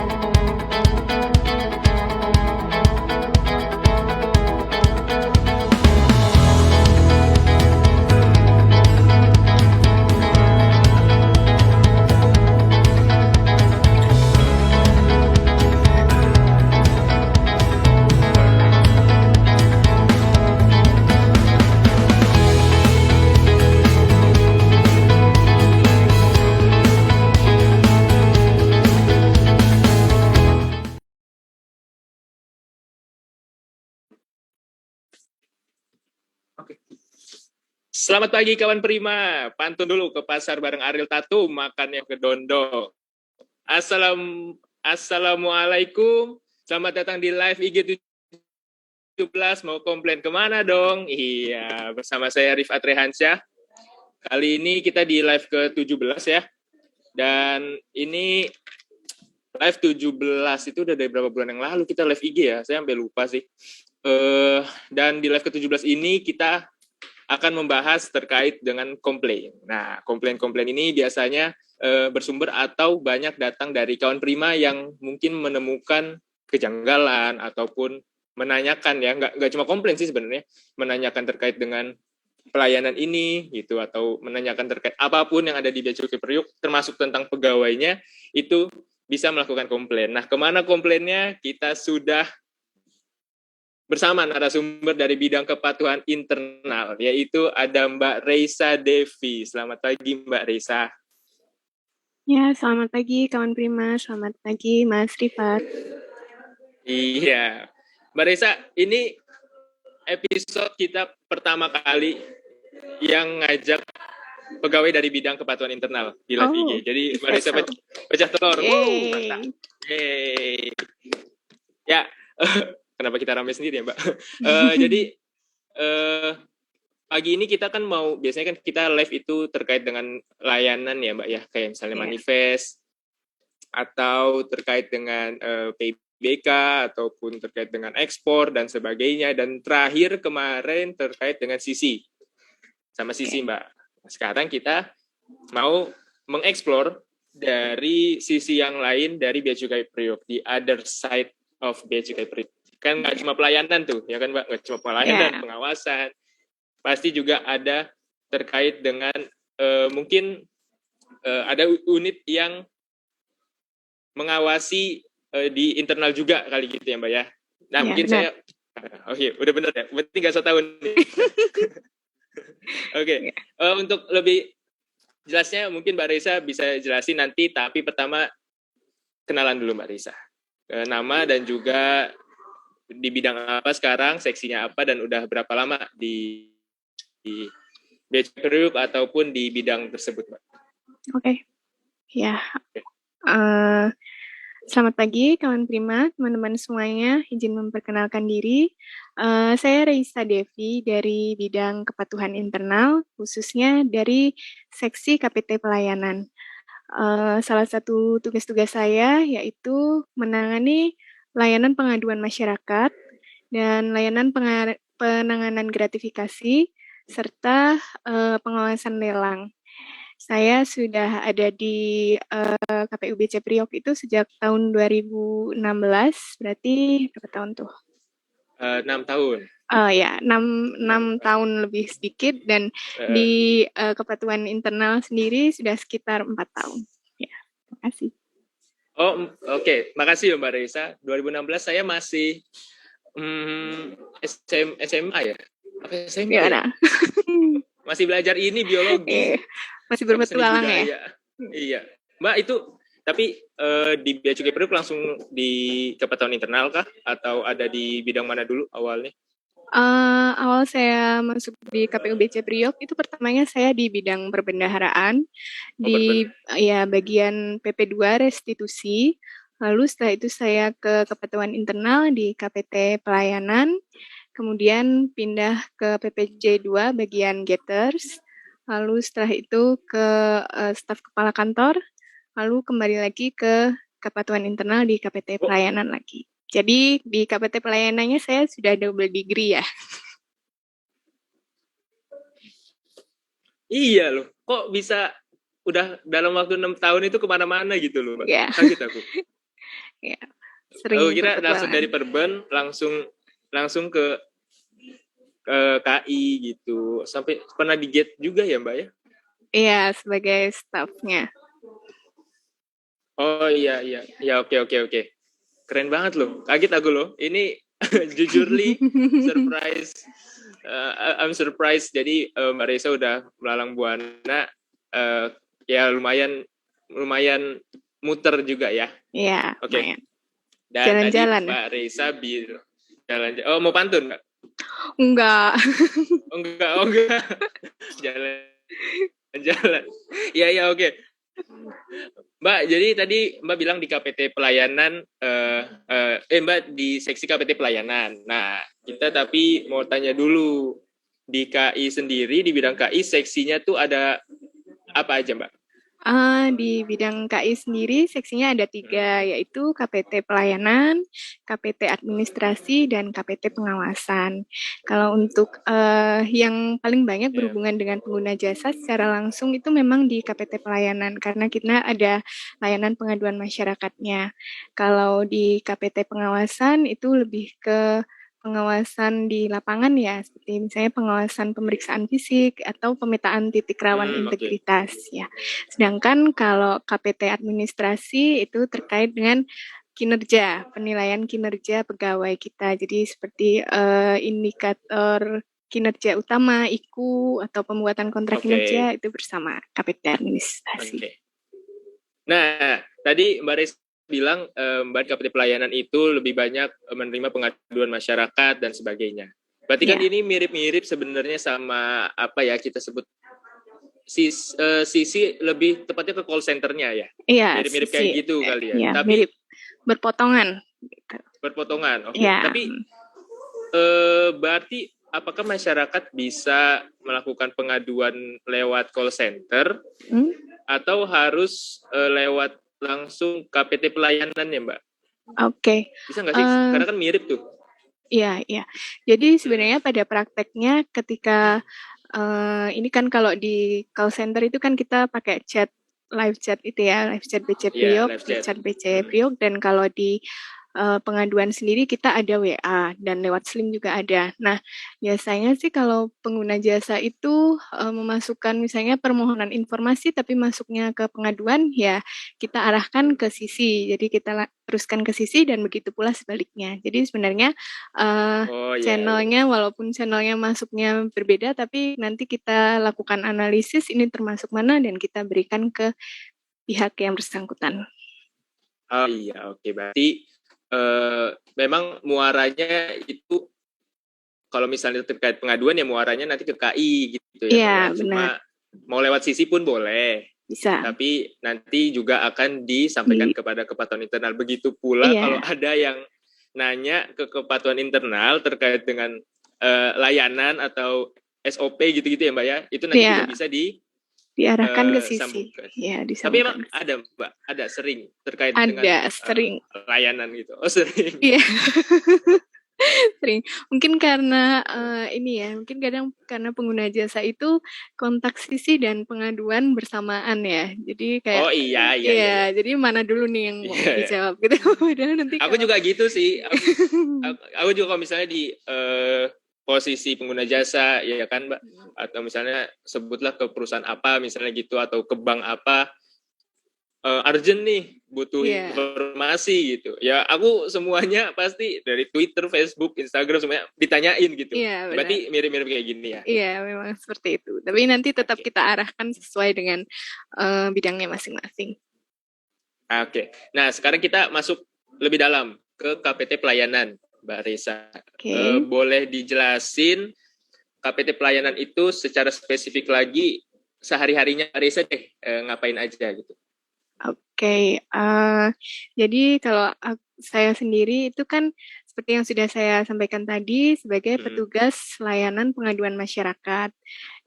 Oke. Selamat pagi kawan Prima. Pantun dulu ke pasar bareng Ariel Tatum, makan yang kedondo. Assalamualaikum. Selamat datang di live IG 17. Mau komplain kemana dong? Iya, bersama saya Rifat Rehansyah. Kali ini kita di live ke-17 ya. Dan ini live 17 itu udah dari berapa bulan yang lalu kita live IG ya. Saya sampai lupa sih. Dan di live ke-17 ini kita akan membahas terkait dengan komplain. Nah, komplain-komplain ini biasanya bersumber atau banyak datang dari kawan Prima yang mungkin menemukan kejanggalan ataupun menanyakan ya, nggak cuma komplain sih sebenarnya, menanyakan terkait dengan pelayanan ini gitu, atau menanyakan terkait apapun yang ada di Bea Cukai Priok, termasuk tentang pegawainya, itu bisa melakukan komplain. Nah, kemana komplainnya? Kita sudah bersama narasumber dari bidang kepatuhan internal, yaitu ada Mbak Reisa Devi. Selamat pagi Mbak Reisa. Ya, selamat pagi kawan Prima, selamat pagi Mas Rifat. Iya, Mbak Reisa, ini episode kita pertama kali yang ngajak pegawai dari bidang kepatuhan internal di live IG. Jadi Mbak Reisa pecah telur. Mantap. Yeay. Ya, kenapa kita rame sendiri ya Mbak? Jadi pagi ini kita kan biasanya kan kita live itu terkait dengan layanan ya Mbak ya, kayak misalnya manifest, atau terkait dengan PBK, ataupun terkait dengan ekspor dan sebagainya, dan terakhir kemarin terkait dengan sisi Mbak. Sekarang kita mau mengeksplor dari sisi yang lain dari Bea Cukai Priok, the other side of Bea Cukai Priok. Kan nggak cuma pelayanan tuh, ya kan Mbak, nggak cuma pelayanan, pengawasan, pasti juga ada terkait dengan mungkin ada unit yang mengawasi di internal juga kali gitu ya Mbak ya. Nah ya, mungkin benar. Oke, udah benar ya, berarti nggak 1 tahun nih. Oke, untuk lebih jelasnya mungkin Mbak Reisa bisa jelasin nanti, tapi pertama kenalan dulu Mbak Reisa. Nama dan juga di bidang apa sekarang, seksinya apa, dan udah berapa lama di Bea Cukai Priok ataupun di bidang tersebut, Mbak. Oke. Ya. Selamat pagi kawan Prima, teman-teman semuanya. Izin memperkenalkan diri. Saya Reisa Devi dari bidang kepatuhan internal, khususnya dari seksi KPT Pelayanan. Salah satu tugas-tugas saya yaitu menangani layanan pengaduan masyarakat dan layanan penanganan gratifikasi serta pengawasan lelang. Saya sudah ada di KPU BC Priok itu sejak tahun 2016, berarti berapa tahun tuh? 6 tahun. Ya, 6 tahun lebih sedikit, dan di kepatuhan internal sendiri sudah sekitar 4 tahun. Ya, terima kasih. Oh, oke. Makasih Mbak Reisa. 2016 saya masih SMA ya? Apa SMA ya? Masih belajar ini biologi. Masih berpetualang ya? Iya. Mbak, itu tapi di Bea Cukai Priok langsung di kepatuhan internal kah? Atau ada di bidang mana dulu awalnya? Awal saya masuk di KPU BC Priok itu pertamanya saya di bidang perbendaharaan, di bagian PP2 restitusi. Lalu setelah itu saya ke kepatuhan internal di KPT Pelayanan, kemudian pindah ke PPJ2 bagian getters, lalu setelah itu ke staf kepala kantor, lalu kembali lagi ke kepatuhan internal di KPT Pelayanan lagi. Jadi di KPT Pelayanannya saya sudah double degree ya. Iya loh, kok bisa udah dalam waktu 6 tahun itu kemana-mana gitu loh Mbak. Yeah. Kaget aku. Ya, Aku sering kira langsung dari berpetualangan. Perben langsung ke KI gitu. Sampai pernah di Gate juga ya, Mbak ya? Iya, sebagai staffnya. Oh iya iya. Ya oke oke oke. Keren banget loh. Kaget aku loh. Ini jujurly surprise. I'm surprised. Jadi Mbak Reza udah melalang buana. Ya lumayan muter juga ya. Iya, Oke. lumayan. Dan tadi Jalan-jalan. Mbak Reza jalan. Oh mau pantun Mbak? Enggak. Oh enggak. Jalan. Iya iya oke. Mbak, jadi tadi Mbak bilang di KPT pelayanan, Mbak di seksi KPT pelayanan. Nah, kita tapi mau tanya dulu, di KI sendiri, di bidang KI seksinya tuh ada apa aja Mbak? Di bidang KI sendiri seksinya ada 3, yaitu KPT Pelayanan, KPT Administrasi, dan KPT Pengawasan. Kalau untuk yang paling banyak berhubungan dengan pengguna jasa secara langsung itu memang di KPT Pelayanan, karena kita ada layanan pengaduan masyarakatnya. Kalau di KPT Pengawasan itu lebih ke pengawasan di lapangan ya, seperti misalnya pengawasan pemeriksaan fisik atau pemetaan titik rawan integritas ya. Sedangkan kalau KPT administrasi itu terkait dengan kinerja, penilaian kinerja pegawai kita. Jadi seperti indikator kinerja utama, IKU, atau pembuatan kontrak kinerja itu bersama KPT administrasi. Nah, tadi Mbak Reza bilang Mbak di KPT pelayanan itu lebih banyak menerima pengaduan masyarakat dan sebagainya. Berarti kan ini mirip-mirip sebenarnya sama apa ya kita sebut sisi lebih tepatnya ke call center-nya ya. Iya, mirip-mirip kayak gitu kali ya. Iya, Tapi mirip berpotongan. Berpotongan. Oke. Ya. Tapi berarti apakah masyarakat bisa melakukan pengaduan lewat call center atau harus lewat langsung KPT pelayanan ya, Mbak? Oke. Bisa nggak sih? Karena kan mirip tuh. Iya, iya. Jadi sebenarnya pada prakteknya ketika ini kan kalau di call center itu kan kita pakai chat, live chat itu ya, live chat BC Priok, chat BC Priok, dan kalau di pengaduan sendiri kita ada WA dan lewat Slim juga ada. Nah, biasanya sih kalau pengguna jasa itu memasukkan misalnya permohonan informasi tapi masuknya ke pengaduan, ya kita arahkan ke sisi. Jadi kita teruskan ke sisi dan begitu pula sebaliknya. Jadi sebenarnya channelnya walaupun channelnya masuknya berbeda, tapi nanti kita lakukan analisis ini termasuk mana dan kita berikan ke pihak yang bersangkutan. Oh iya, oke. Berarti memang muaranya itu kalau misalnya terkait pengaduan ya muaranya nanti ke KI gitu ya. Iya, benar. Cuma mau lewat sisi pun boleh. Bisa. Tapi nanti juga akan disampaikan kepada kepatuhan internal. Begitu pula kalau ada yang nanya ke kepatuhan internal terkait dengan layanan atau SOP gitu-gitu ya Mbak ya. Itu nanti juga bisa diarahkan ke sisi. Ya, tapi emang ada Mbak, ada sering terkait dengan layanan gitu. Oh sering. Iya. Sering. Mungkin karena ini ya, mungkin kadang karena pengguna jasa itu kontak sisi dan pengaduan bersamaan ya. Jadi kayak iya. Jadi mana dulu nih yang mau dijawab gitu. Padahal nanti aku juga gitu sih. Aku juga kalau misalnya di posisi pengguna jasa ya kan Mbak, atau misalnya sebutlah ke perusahaan apa misalnya gitu atau ke bank apa, urgent nih butuh informasi gitu ya, aku semuanya pasti dari Twitter, Facebook, Instagram semuanya ditanyain gitu. Berarti mirip-mirip kayak gini ya. Iya memang seperti itu, tapi nanti tetap kita arahkan sesuai dengan bidangnya masing-masing. Oke. Nah sekarang kita masuk lebih dalam ke KPT pelayanan Mbak Reza. Boleh dijelasin KPT pelayanan itu secara spesifik lagi sehari-harinya Mbak Reza deh ngapain aja gitu. Oke, jadi kalau saya sendiri itu kan seperti yang sudah saya sampaikan tadi sebagai petugas layanan pengaduan masyarakat.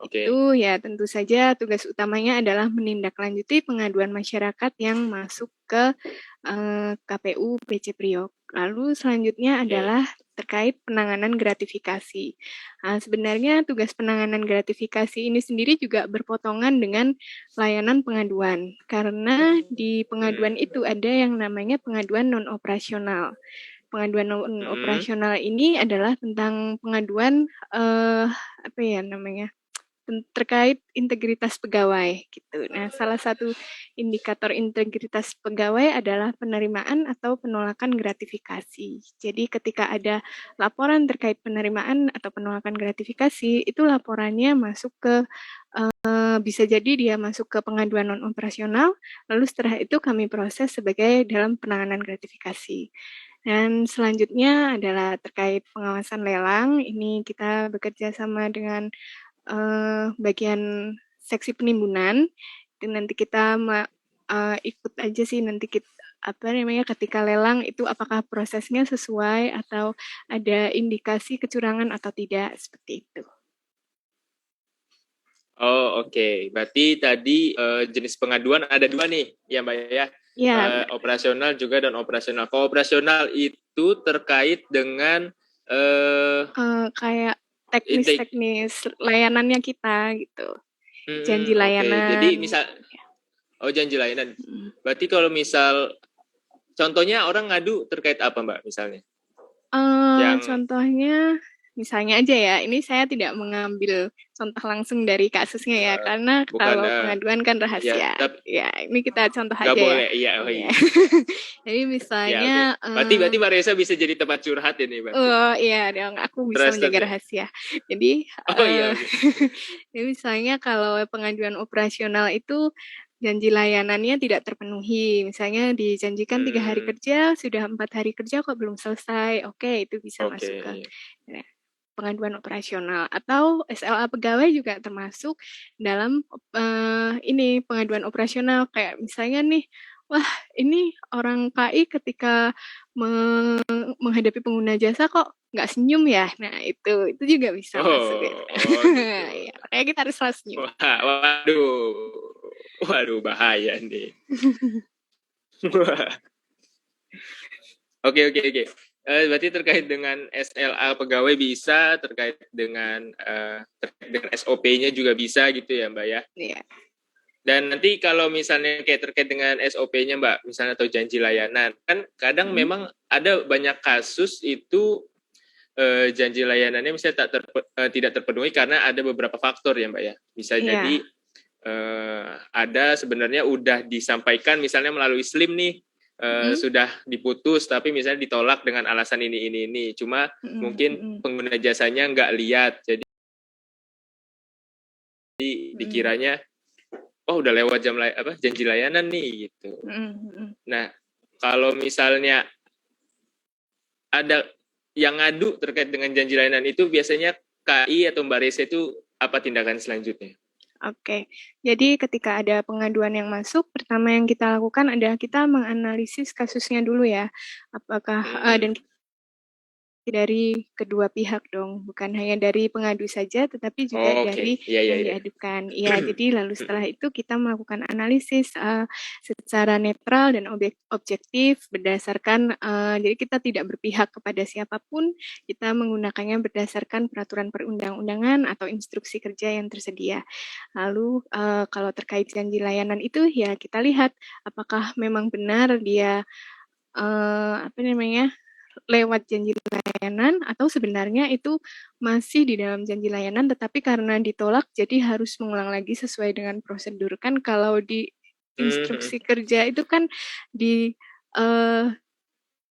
Itu ya tentu saja tugas utamanya adalah menindaklanjuti pengaduan masyarakat yang masuk ke KPU BC Priok. Lalu selanjutnya adalah terkait penanganan gratifikasi. Sebenarnya tugas penanganan gratifikasi ini sendiri juga berpotongan dengan layanan pengaduan, karena di pengaduan itu ada yang namanya pengaduan non-operasional. Pengaduan non-operasional ini adalah tentang pengaduan apa ya namanya? Terkait integritas pegawai gitu. Nah, salah satu indikator integritas pegawai adalah penerimaan atau penolakan gratifikasi. Jadi ketika ada laporan terkait penerimaan atau penolakan gratifikasi, itu laporannya masuk ke bisa jadi dia masuk ke pengaduan non operasional, lalu setelah itu kami proses sebagai dalam penanganan gratifikasi. Dan selanjutnya adalah terkait pengawasan lelang. Ini kita bekerja sama dengan bagian seksi penimbunan. Dan nanti kita ikut aja sih nanti kita ketika lelang itu apakah prosesnya sesuai atau ada indikasi kecurangan atau tidak, seperti itu. Oh, oke. Berarti tadi jenis pengaduan ada 2 nih, ya Mbak ya? Ya, operasional juga dan operasional. Kalau operasional itu terkait dengan kayak teknis-teknis layanannya kita gitu. Janji layanan. Oke. Jadi misal janji layanan. Berarti kalau misal contohnya orang ngadu terkait apa Mbak misalnya? Contohnya misalnya aja ya, ini saya tidak mengambil contoh langsung dari kasusnya ya, karena kalau pengaduan kan rahasia. Ya, ini kita contoh aja boleh, ya. Iya. Jadi misalnya. Ya, okay. Berarti Mbak Reza bisa jadi tempat curhat ini, Mbak. Oh iya dong, aku bisa menjaga rahasia. Jadi, iya. Jadi misalnya kalau pengaduan operasional itu janji layanannya tidak terpenuhi. Misalnya dijanjikan 3 hari kerja, sudah 4 hari kerja kok belum selesai. Oke, itu bisa masuk ke pengaduan operasional. Atau SLA pegawai juga termasuk dalam ini pengaduan operasional. Kayak misalnya nih, wah ini orang KI ketika menghadapi pengguna jasa kok nggak senyum ya. Nah itu juga bisa masuk. Gitu. Ya, makanya kita harus selalu senyum. Waduh bahaya nih. Oke. Berarti terkait dengan SLA pegawai bisa, terkait dengan SOP-nya juga bisa gitu ya Mbak ya? Iya. Dan nanti kalau misalnya kayak terkait dengan SOP-nya Mbak, misalnya atau janji layanan, kan kadang memang ada banyak kasus itu janji layanannya misalnya tidak terpenuhi karena ada beberapa faktor ya Mbak ya. Bisa jadi ada sebenarnya udah disampaikan misalnya melalui SLIM nih, sudah diputus tapi misalnya ditolak dengan alasan ini. Cuma mungkin pengguna jasanya nggak lihat, jadi dikiranya udah lewat janji layanan nih gitu. Nah kalau misalnya ada yang ngadu terkait dengan janji layanan itu, biasanya KI atau Mbak Reza itu apa tindakan selanjutnya? Oke, jadi ketika ada pengaduan yang masuk, pertama yang kita lakukan adalah kita menganalisis kasusnya dulu ya, apakah dan dari kedua pihak dong, bukan hanya dari pengadu saja, tetapi juga dari yang diadukan. Ya, jadi lalu setelah itu kita melakukan analisis secara netral dan objektif berdasarkan, jadi kita tidak berpihak kepada siapapun, kita menggunakannya berdasarkan peraturan perundang-undangan atau instruksi kerja yang tersedia. Lalu kalau terkait janji layanan itu ya kita lihat apakah memang benar dia lewat janji layanan atau sebenarnya itu masih di dalam janji layanan tetapi karena ditolak jadi harus mengulang lagi sesuai dengan prosedur. Kan kalau di instruksi kerja itu kan di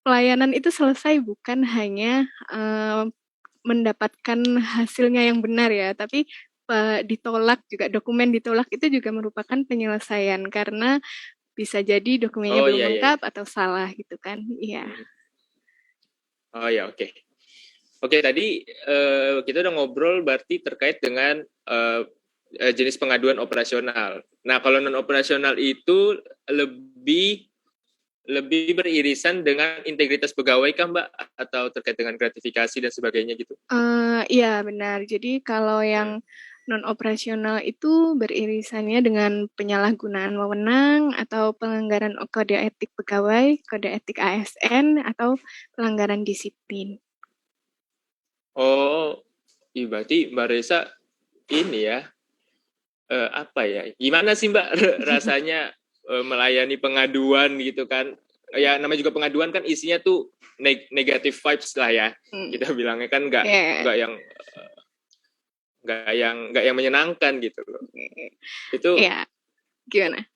pelayanan itu selesai bukan hanya mendapatkan hasilnya yang benar ya, tapi ditolak juga, dokumen ditolak itu juga merupakan penyelesaian karena bisa jadi dokumennya belum lengkap atau salah gitu kan. Iya. Oh ya, oke. Oke, tadi kita udah ngobrol berarti terkait dengan jenis pengaduan operasional. Nah, kalau non operasional itu lebih beririsan dengan integritas pegawai kan Mbak, atau terkait dengan gratifikasi dan sebagainya gitu? Iya benar. Jadi kalau yang non operasional itu beririsannya dengan penyalahgunaan wewenang atau pelanggaran kode etik pegawai, kode etik ASN atau pelanggaran disiplin. Oh, berarti Mbak Reza ini ya, apa ya? Gimana sih Mbak rasanya melayani pengaduan gitu kan? Ya namanya juga pengaduan kan isinya tuh negative vibes lah ya. Kita bilangnya kan nggak yang menyenangkan gitu loh. Itu gimana?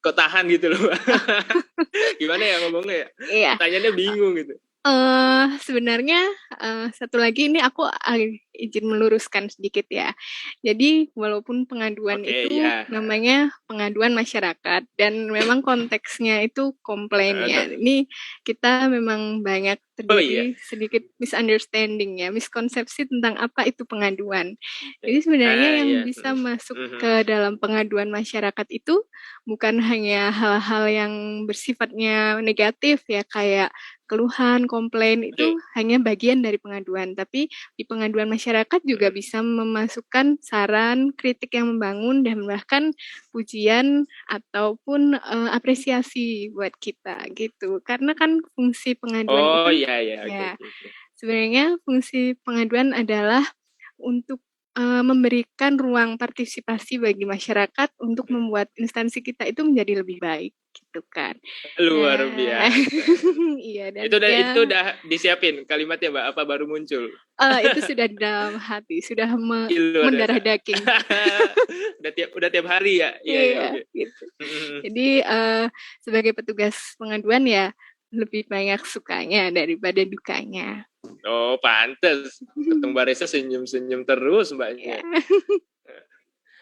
Kok tahan gitu loh. Gimana ya ngomongnya ya? Pertanyaannya bingung gitu. Sebenarnya satu lagi ini aku izin meluruskan sedikit ya. Jadi walaupun pengaduan itu namanya pengaduan masyarakat dan memang konteksnya itu komplain ya. Ini kita memang banyak terjadi sedikit misunderstanding ya, miskonsepsi tentang apa itu pengaduan. Jadi sebenarnya yang bisa masuk ke dalam pengaduan masyarakat itu bukan hanya hal-hal yang bersifatnya negatif ya, kayak keluhan, komplain itu hanya bagian dari pengaduan. Tapi di pengaduan masyarakat juga bisa memasukkan saran, kritik yang membangun, dan bahkan pujian ataupun apresiasi buat kita gitu. Karena kan fungsi pengaduan itu sebenarnya fungsi pengaduan adalah untuk memberikan ruang partisipasi bagi masyarakat untuk membuat instansi kita itu menjadi lebih baik gitu kan. Luar biasa. Iya, dan itu udah disiapin kalimatnya Mbak, apa baru muncul? Itu sudah di dalam hati, sudah mendarah daging. udah tiap hari ya? Iya, gitu. Jadi sebagai petugas pengaduan ya lebih banyak sukanya daripada dukanya. Oh, pantes. Ketemu Mbak Reza senyum-senyum terus Mbaknya.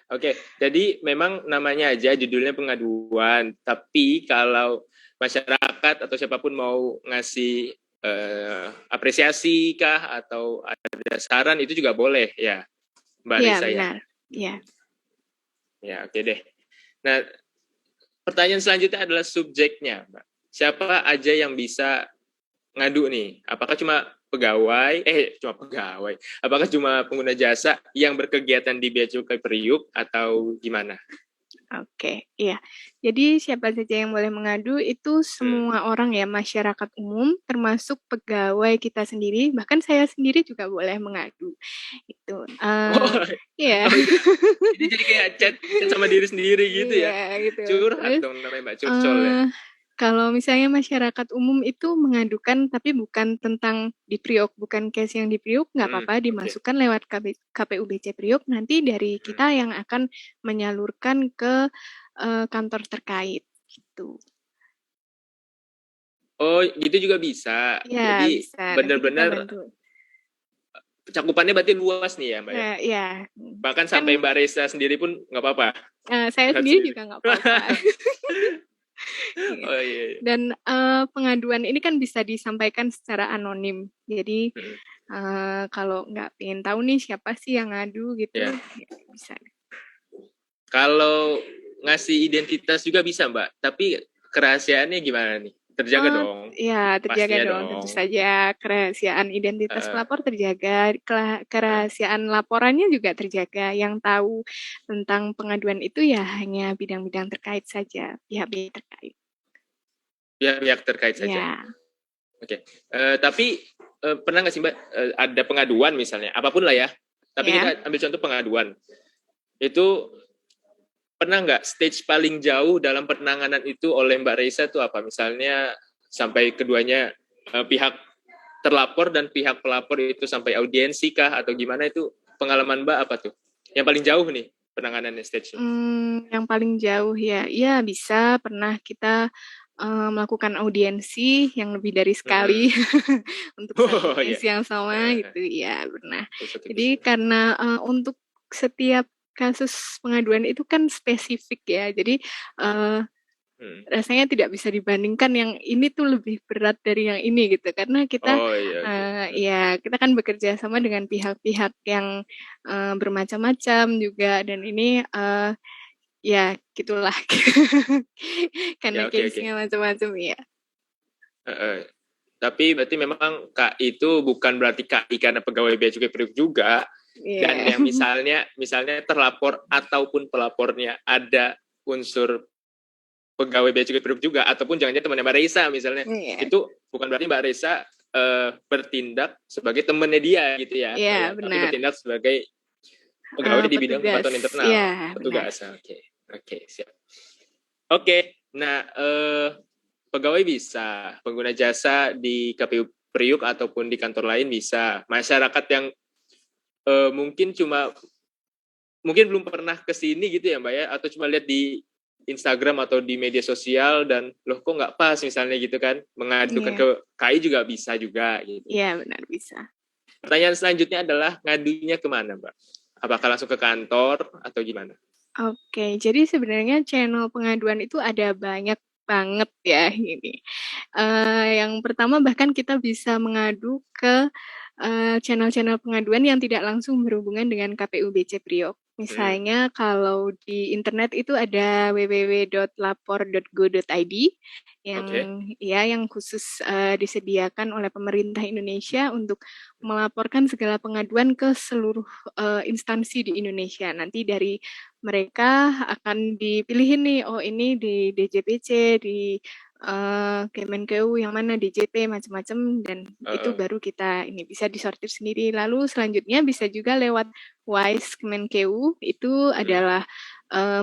Oke, jadi memang namanya aja judulnya pengaduan. Tapi kalau masyarakat atau siapapun mau ngasih apresiasi kah atau ada saran itu juga boleh ya, Mbak Reza ya? Benar. Iya. Ya, oke deh. Nah, pertanyaan selanjutnya adalah subjeknya, Mbak. Siapa aja yang bisa ngadu nih? Apakah cuma pegawai? Apakah cuma pengguna jasa yang berkegiatan di Bea Cukai Priuk atau gimana? Oke, iya. Jadi siapa saja yang boleh mengadu itu semua orang ya, masyarakat umum, termasuk pegawai kita sendiri, bahkan saya sendiri juga boleh mengadu. Itu. Iya. Jadi kayak chat sama diri sendiri gitu ya? Gitu. Curhat dong namanya Mbak, curcol ya. Kalau misalnya masyarakat umum itu mengadukan tapi bukan tentang di Priok, bukan case yang di Priok, nggak apa-apa dimasukkan lewat KPU BC Priok, nanti dari kita yang akan menyalurkan ke kantor terkait gitu. Oh, gitu juga bisa. Ya, jadi bisa. benar-benar cakupannya berarti luas nih ya Mbak ya? Iya. Bahkan sampai Mbak Reza sendiri pun nggak apa-apa? Saya sendiri juga nggak apa-apa. Oh, iya. Dan pengaduan ini kan bisa disampaikan secara anonim. Jadi kalau nggak pengen tahu nih siapa sih yang ngadu gitu, ya bisa. Kalau ngasih identitas juga bisa Mbak, tapi kerahasiaannya gimana nih? Terjaga dong? Iya, terjaga dong. Tentu saja kerahasiaan identitas pelapor terjaga, kerahasiaan laporannya juga terjaga. Yang tahu tentang pengaduan itu ya hanya bidang-bidang terkait saja, pihak-pihak terkait. Pihak-pihak terkait saja. Ya. Oke. Tapi pernah nggak sih Mbak ada pengaduan misalnya, apapun lah ya. Tapi kita ambil contoh pengaduan. Itu pernah nggak stage paling jauh dalam penanganan itu oleh Mbak Reza itu apa? Misalnya sampai keduanya pihak terlapor dan pihak pelapor itu sampai audiensi kah atau gimana, itu pengalaman Mbak apa tuh? Yang paling jauh nih penanganannya stage-nya? Yang paling jauh ya bisa pernah kita melakukan audiensi yang lebih dari sekali untuk case yang sama gitu ya pernah. Jadi karena untuk setiap kasus pengaduan itu kan spesifik ya, jadi rasanya tidak bisa dibandingkan yang ini tuh lebih berat dari yang ini gitu, karena kita kita kan bekerja sama dengan pihak-pihak yang bermacam-macam juga, dan ini ya gitulah karena case-nya macam-macam ya. Tapi berarti memang KI itu bukan berarti KI karena pegawai Bea Cukai Priuk juga. Dan yang misalnya terlapor ataupun pelapornya ada unsur pegawai Bea Cukai Priuk juga, ataupun jangan-jangan temannya Mbak Reza misalnya, itu bukan berarti Mbak Reza bertindak sebagai temannya dia gitu ya. Iya, Tapi benar. bertindak sebagai pegawai di bidang Petugas. kepatuhan internal. Iya, Petugas. Oke, siap. Oke, nah pegawai bisa, pengguna jasa di KPU Priuk ataupun di kantor lain bisa. Masyarakat yang mungkin belum pernah ke sini gitu ya Mbak ya, atau cuma lihat di Instagram atau di media sosial dan loh kok nggak pas misalnya gitu kan, mengadukan ke KAI juga bisa juga gitu. Iya, benar bisa. Pertanyaan selanjutnya adalah ngadunya kemana Mbak? Apakah langsung ke kantor atau gimana? Oke, jadi sebenarnya channel pengaduan itu ada banyak banget ya ini. Yang pertama bahkan kita bisa mengadu ke channel-channel pengaduan yang tidak langsung berhubungan dengan KPU BC Priok. Misalnya kalau di internet itu ada www.lapor.go.id yang khusus disediakan oleh pemerintah Indonesia untuk melaporkan segala pengaduan ke seluruh instansi di Indonesia. Nanti dari mereka akan dipilihin nih, oh ini di DJPC, di Kemenkeu yang mana DJP macam-macam, dan itu baru kita ini bisa disortir sendiri. Lalu selanjutnya bisa juga lewat WISE Kemenkeu, itu adalah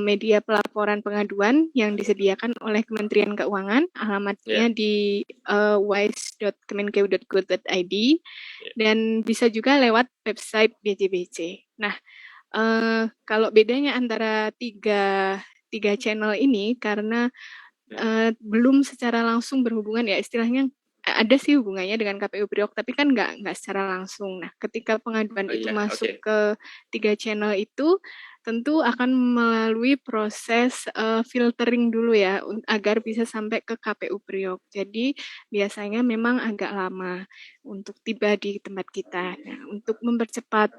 media pelaporan pengaduan yang disediakan oleh Kementerian Keuangan. Alamatnya di wise.kemenkeu.go.id dan bisa juga lewat website DJPC. Nah, kalau bedanya antara tiga channel ini karena belum secara langsung berhubungan ya, istilahnya ada sih hubungannya dengan KPU Priok, tapi kan nggak secara langsung. Nah, ketika pengaduan itu masuk ke tiga channel itu, tentu akan melalui proses filtering dulu ya, agar bisa sampai ke KPU Priok. Jadi biasanya memang agak lama untuk tiba di tempat kita. Nah, untuk mempercepat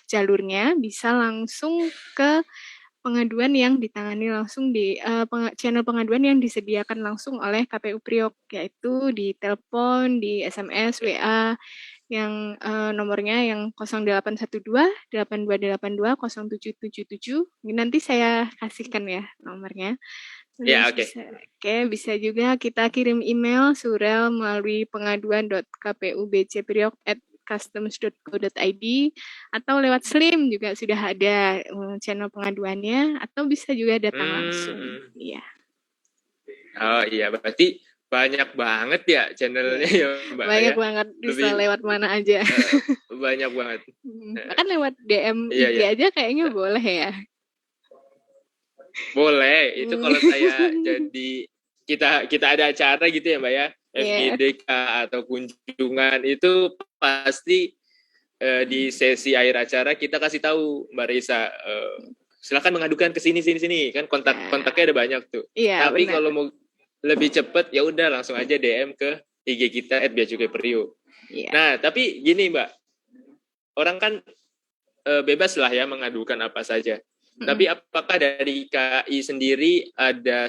jalurnya, bisa langsung ke pengaduan yang ditangani langsung di channel pengaduan yang disediakan langsung oleh KPU Priok, yaitu di telepon, di SMS, WA, yang nomornya yang 0812 8282 0777. Nanti saya kasihkan ya nomornya. Bisa juga kita kirim email surel melalui pengaduan.kpubcpriok@customs.go.id atau lewat Slim juga sudah ada channel pengaduannya, atau bisa juga datang langsung. Iya. Oh iya, berarti banyak banget ya channelnya ya Mbak. Banyak banget, bisa lewat mana aja. Banyak banget. Bahkan lewat DM IG aja kayaknya boleh ya. Boleh, itu kalau saya jadi kita ada acara gitu ya Mbak ya, FGDK atau kunjungan itu pasti di sesi akhir acara kita kasih tahu Mbak Risa, silakan mengadukan ke sini kan kontaknya ada banyak tuh. Tapi kalau mau lebih cepat ya udah langsung aja DM ke IG kita @beacukai.priuk. Nah, tapi gini Mbak, orang kan bebas lah ya mengadukan apa saja. Tapi apakah dari KAI sendiri ada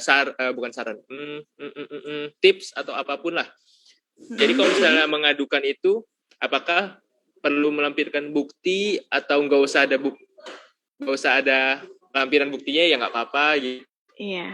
tips atau apapun lah? Jadi kalau misalnya mengadukan itu, apakah perlu melampirkan bukti atau nggak usah ada lampiran buktinya ya nggak apa-apa gitu? Iya,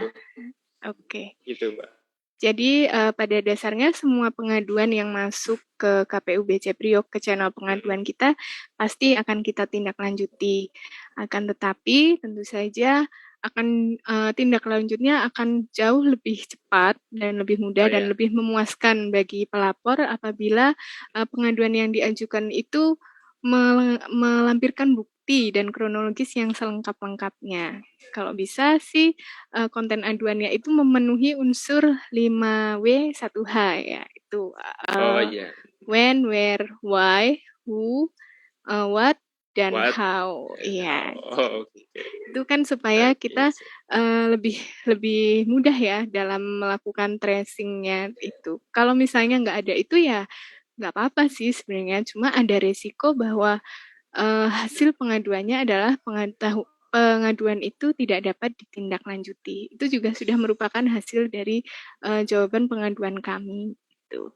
oke. Gitu Mbak. Jadi pada dasarnya semua pengaduan yang masuk ke KPU BC Priok, ke channel pengaduan kita, pasti akan kita tindak lanjuti. Akan tetapi tentu saja akan tindak lanjutnya akan jauh lebih cepat dan lebih mudah dan lebih memuaskan bagi pelapor apabila pengaduan yang diajukan itu melampirkan bukti dan kronologis yang selengkap-lengkapnya. Kalau bisa sih konten aduannya itu memenuhi unsur 5W1H ya, itu when, where, why, who, what, dan how. Iya. Itu kan supaya kita lebih mudah ya dalam melakukan tracingnya itu. Kalau misalnya nggak ada itu ya nggak apa-apa sih sebenarnya, cuma ada resiko bahwa hasil pengaduannya adalah pengaduan itu tidak dapat ditindaklanjuti. Itu juga sudah merupakan hasil dari jawaban pengaduan kami. Gitu.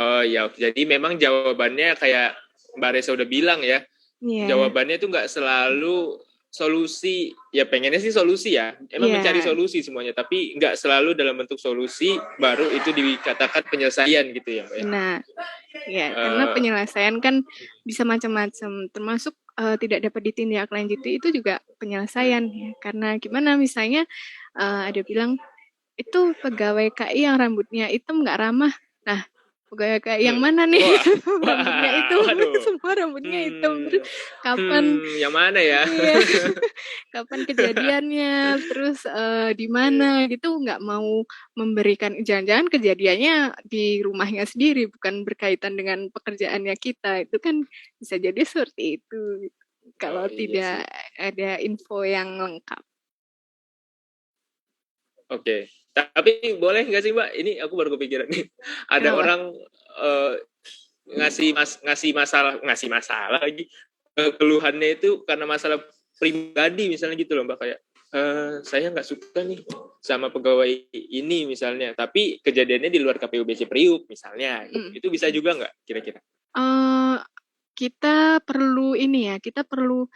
Oh ya, jadi memang jawabannya kayak Mbak Reza udah bilang ya, jawabannya itu nggak selalu solusi, ya pengennya sih solusi ya, emang mencari solusi semuanya, tapi nggak selalu dalam bentuk solusi baru itu dikatakan penyelesaian gitu ya Mbak ya. Nah, ya karena penyelesaian kan bisa macam-macam, termasuk tidak dapat ditindaklanjuti itu juga penyelesaian ya. Karena gimana misalnya ada bilang itu pegawai KI yang rambutnya hitam nggak ramah. Nah, pegawai KI yang mana nih? Rambutnya hitam, semua rambutnya hitam. Terus kapan? Yang mana ya? Iya. Kapan kejadiannya? Terus di mana? Gitu nggak mau memberikan, jangan-jangan kejadiannya di rumahnya sendiri, bukan berkaitan dengan pekerjaannya kita. Itu kan bisa jadi seperti itu. Kalau tidak ada info yang lengkap. Oke. Tapi boleh nggak sih Mbak? Ini aku baru kepikiran nih. Ada orang ngasih masalah lagi. Keluhannya itu karena masalah pribadi misalnya gitu loh Mbak, kayak saya nggak suka nih sama pegawai ini misalnya, tapi kejadiannya di luar KPU BC Priuk misalnya. Itu bisa juga nggak kira-kira? Kita perlu kita perlu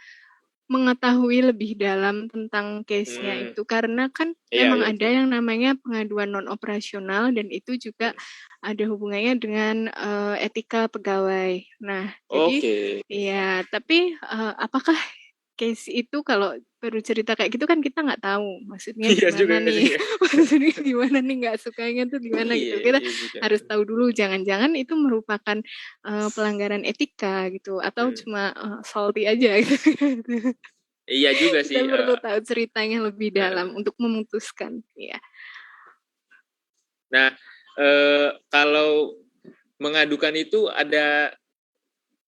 mengetahui lebih dalam tentang case-nya itu, karena kan memang ada yang namanya pengaduan non-operasional, dan itu juga ada hubungannya dengan etika pegawai. Nah, jadi ya, tapi apakah case itu kalau baru cerita kayak gitu kan kita nggak tahu maksudnya gimana nih, maksudnya gimana nih, nggak sukanya tuh gimana gitu. Kita harus tahu dulu, jangan-jangan itu merupakan pelanggaran etika gitu, atau cuma salty aja gitu. Iya juga sih. Kita perlu tahu ceritanya lebih dalam untuk memutuskan. Ya. Nah, kalau mengadukan itu ada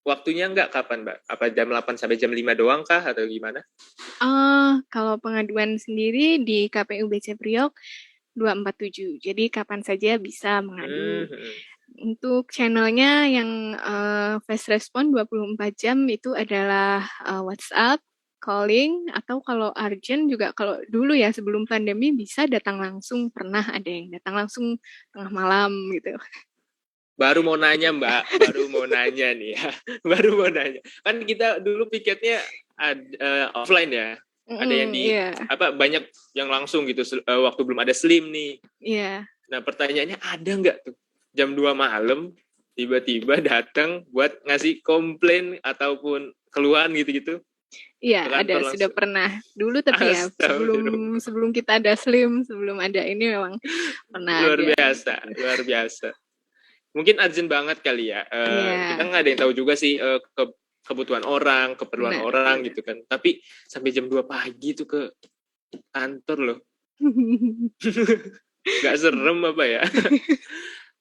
waktunya nggak, kapan Mbak? Apa jam 8 sampai jam 5 doang kah atau gimana? Kalau pengaduan sendiri di KPU BC Priok 247. Jadi kapan saja bisa mengadu. Untuk channelnya yang fast respon 24 jam itu adalah WhatsApp, calling, atau kalau urgent juga, kalau dulu ya sebelum pandemi bisa datang langsung, pernah ada yang datang langsung tengah malam gitu. Baru mau nanya Mbak, nih ya. Baru mau nanya. Kan kita dulu piketnya offline ya. Ada yang banyak yang langsung gitu waktu belum ada Slim nih. Iya. Nah, pertanyaannya ada nggak tuh jam 2 malam tiba-tiba datang buat ngasih komplain ataupun keluhan gitu-gitu? Iya, ada, sudah pernah. Dulu tapi ya sebelum kita ada Slim, sebelum ada ini memang pernah luar biasa. Mungkin urgent banget kali ya. Kita nggak ada yang tahu juga sih kebutuhan orang, keperluan orang gitu kan. Tapi sampai jam 2 pagi tuh ke kantor loh. Nggak serem apa ya?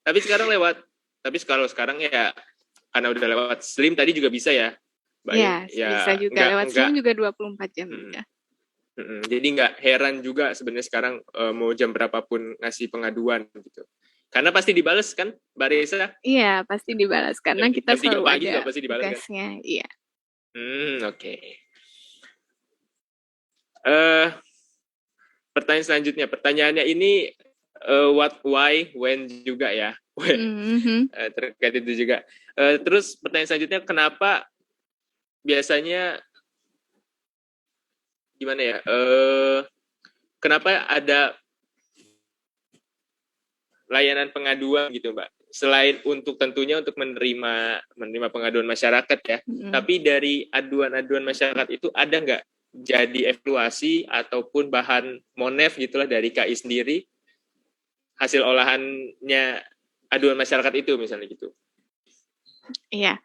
Tapi sekarang ya karena udah lewat Slim tadi juga bisa ya. Ya, bisa juga lewat Slim juga 24 jam ya. Jadi nggak heran juga sebenarnya sekarang mau jam berapapun ngasih pengaduan gitu. Karena pasti dibalas kan, Mbak Reza? Iya, pasti dibalas karena kita selalu ada tugasnya. Iya. Oke. Pertanyaan selanjutnya, pertanyaannya ini what, why, when juga ya. Terkait itu juga. Terus pertanyaan selanjutnya, kenapa biasanya gimana ya? Kenapa ada layanan pengaduan gitu Mbak? Selain tentunya untuk menerima pengaduan masyarakat ya, tapi dari aduan-aduan masyarakat itu ada nggak jadi evaluasi ataupun bahan monef gitulah dari KI sendiri, hasil olahannya aduan masyarakat itu misalnya gitu? Iya.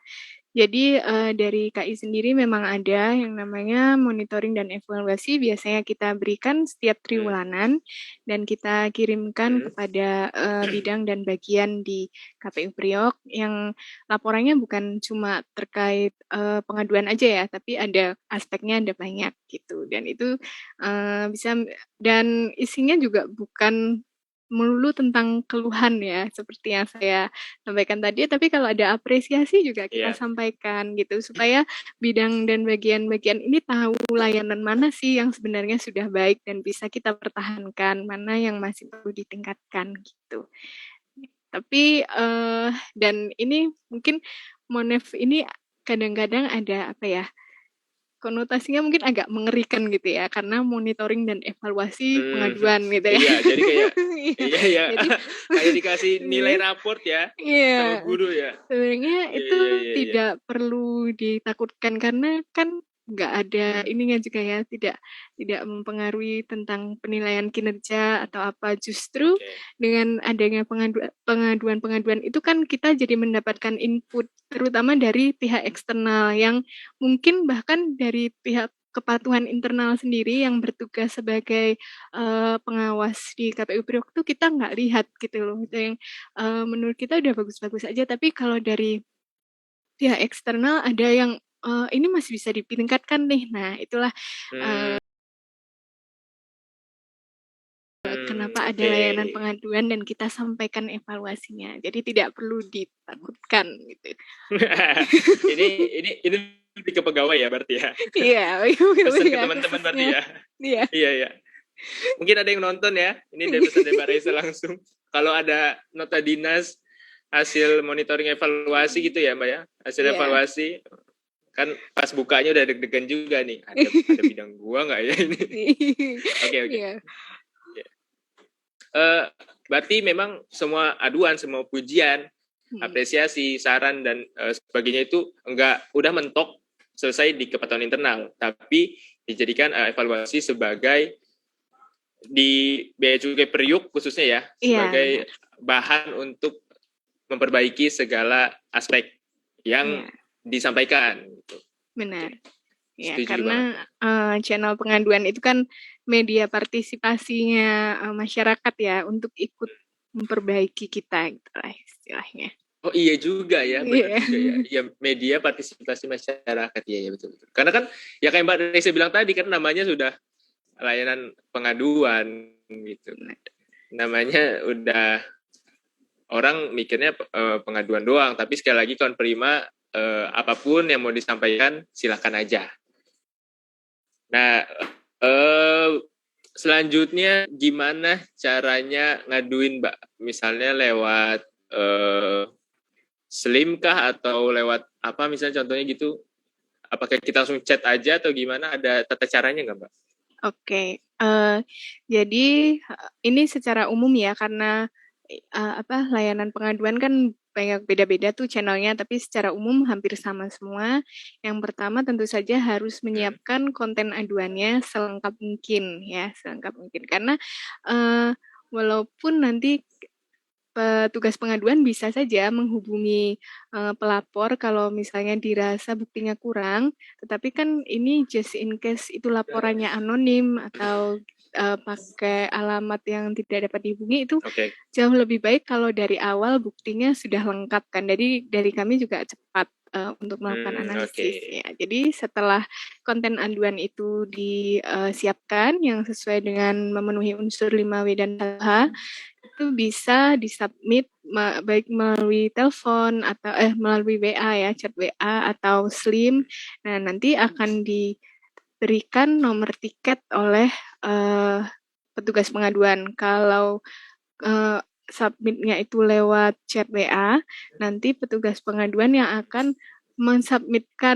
Jadi dari KI sendiri memang ada yang namanya monitoring dan evaluasi, biasanya kita berikan setiap triwulanan dan kita kirimkan kepada bidang dan bagian di KPU Priok yang laporannya bukan cuma terkait pengaduan aja ya, tapi ada aspeknya, ada banyak gitu. Dan itu bisa, dan isinya juga bukan melulu tentang keluhan ya, seperti yang saya sampaikan tadi, tapi kalau ada apresiasi juga kita sampaikan gitu, supaya bidang dan bagian-bagian ini tahu layanan mana sih yang sebenarnya sudah baik dan bisa kita pertahankan, mana yang masih perlu ditingkatkan gitu. Tapi dan ini mungkin monef ini kadang-kadang ada konotasinya mungkin agak mengerikan gitu ya, karena monitoring dan evaluasi pengaduan gitu ya. Iya, jadi kayak iya, Jadi kayak dikasih nilai raport ya sama iya, guru ya. sebenarnya itu Iya. tidak perlu ditakutkan karena kan nggak ada ininya juga ya, tidak mempengaruhi tentang penilaian kinerja atau apa. Justru Oke. dengan adanya pengaduan-pengaduan itu kan kita jadi mendapatkan input, terutama dari pihak eksternal yang mungkin bahkan dari pihak kepatuhan internal sendiri yang bertugas sebagai pengawas di KPU Priok itu kita nggak lihat gitu loh. Itu yang menurut kita udah bagus-bagus aja, tapi kalau dari pihak eksternal ada yang ini masih bisa ditingkatkan nih. Nah, itulah kenapa ada layanan pengaduan dan kita sampaikan evaluasinya. Jadi tidak perlu ditakutkan gitu. ini lebih ke pegawai ya berarti ya. Iya, pesan ke teman-teman berarti ya. Iya. Mungkin ada yang nonton ya. Ini dari pesan dari Mbak Raisa langsung. Kalau ada nota dinas hasil monitoring evaluasi gitu ya Mbak ya. Hasil evaluasi kan pas bukanya udah deg-degan juga nih. Ada bidang gua nggak ya ini? Oke. Berarti memang semua aduan, semua pujian, apresiasi, saran dan sebagainya itu udah mentok selesai di kepatuhan internal, tapi dijadikan evaluasi sebagai di Bea Cukai Priuk khususnya ya, sebagai bahan untuk memperbaiki segala aspek yang disampaikan. Benar. Ya, karena channel pengaduan itu kan media partisipasinya masyarakat ya untuk ikut memperbaiki kita gitu lah istilahnya. Oh iya juga ya, benar juga ya. Iya, media partisipasi masyarakat ya betul. Karena kan ya kayak Mbak Raisa bilang tadi kan namanya sudah layanan pengaduan gitu. Namanya udah orang mikirnya pengaduan doang, tapi sekali lagi kawan prima apapun yang mau disampaikan silakan aja. Nah, selanjutnya gimana caranya ngaduin Mbak? Misalnya lewat Slim kah atau lewat apa misalnya contohnya gitu? Apakah kita langsung chat aja atau gimana? Ada tata caranya nggak Mbak? Oke, jadi ini secara umum ya karena layanan pengaduan kan banyak beda-beda tuh channelnya, tapi secara umum hampir sama semua. Yang pertama tentu saja harus menyiapkan konten aduannya selengkap mungkin ya, selengkap mungkin. Karena walaupun nanti petugas pengaduan bisa saja menghubungi pelapor kalau misalnya dirasa buktinya kurang, tetapi kan ini just in case itu laporannya anonim atau pakai alamat yang tidak dapat dihubungi itu jauh lebih baik kalau dari awal buktinya sudah lengkap kan. Jadi dari kami juga cepat untuk melakukan analisis ya. Jadi setelah konten aduan itu disiapkan yang sesuai dengan memenuhi unsur 5W dan 1H itu bisa disubmit baik melalui telepon atau melalui WA ya, chat WA atau Slim. Nah, nanti akan diberikan nomor tiket oleh petugas pengaduan. Kalau submitnya itu lewat chat WA, nanti petugas pengaduan yang akan mensubmitkan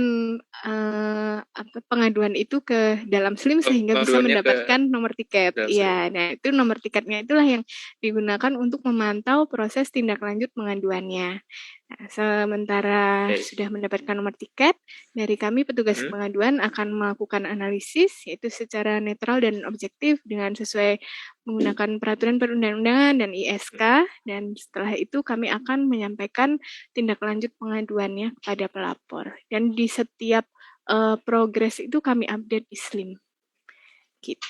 pengaduan itu ke dalam Slim sehingga bisa mendapatkan nomor tiket. Iya, nah itu nomor tiketnya itulah yang digunakan untuk memantau proses tindak lanjut pengaduannya. Nah, sementara sudah mendapatkan nomor tiket, dari kami petugas pengaduan akan melakukan analisis yaitu secara netral dan objektif dengan sesuai menggunakan peraturan perundang-undangan dan ISK, dan setelah itu kami akan menyampaikan tindak lanjut pengaduannya kepada pelapor. Dan di setiap progres itu kami update di Slim. Gitu.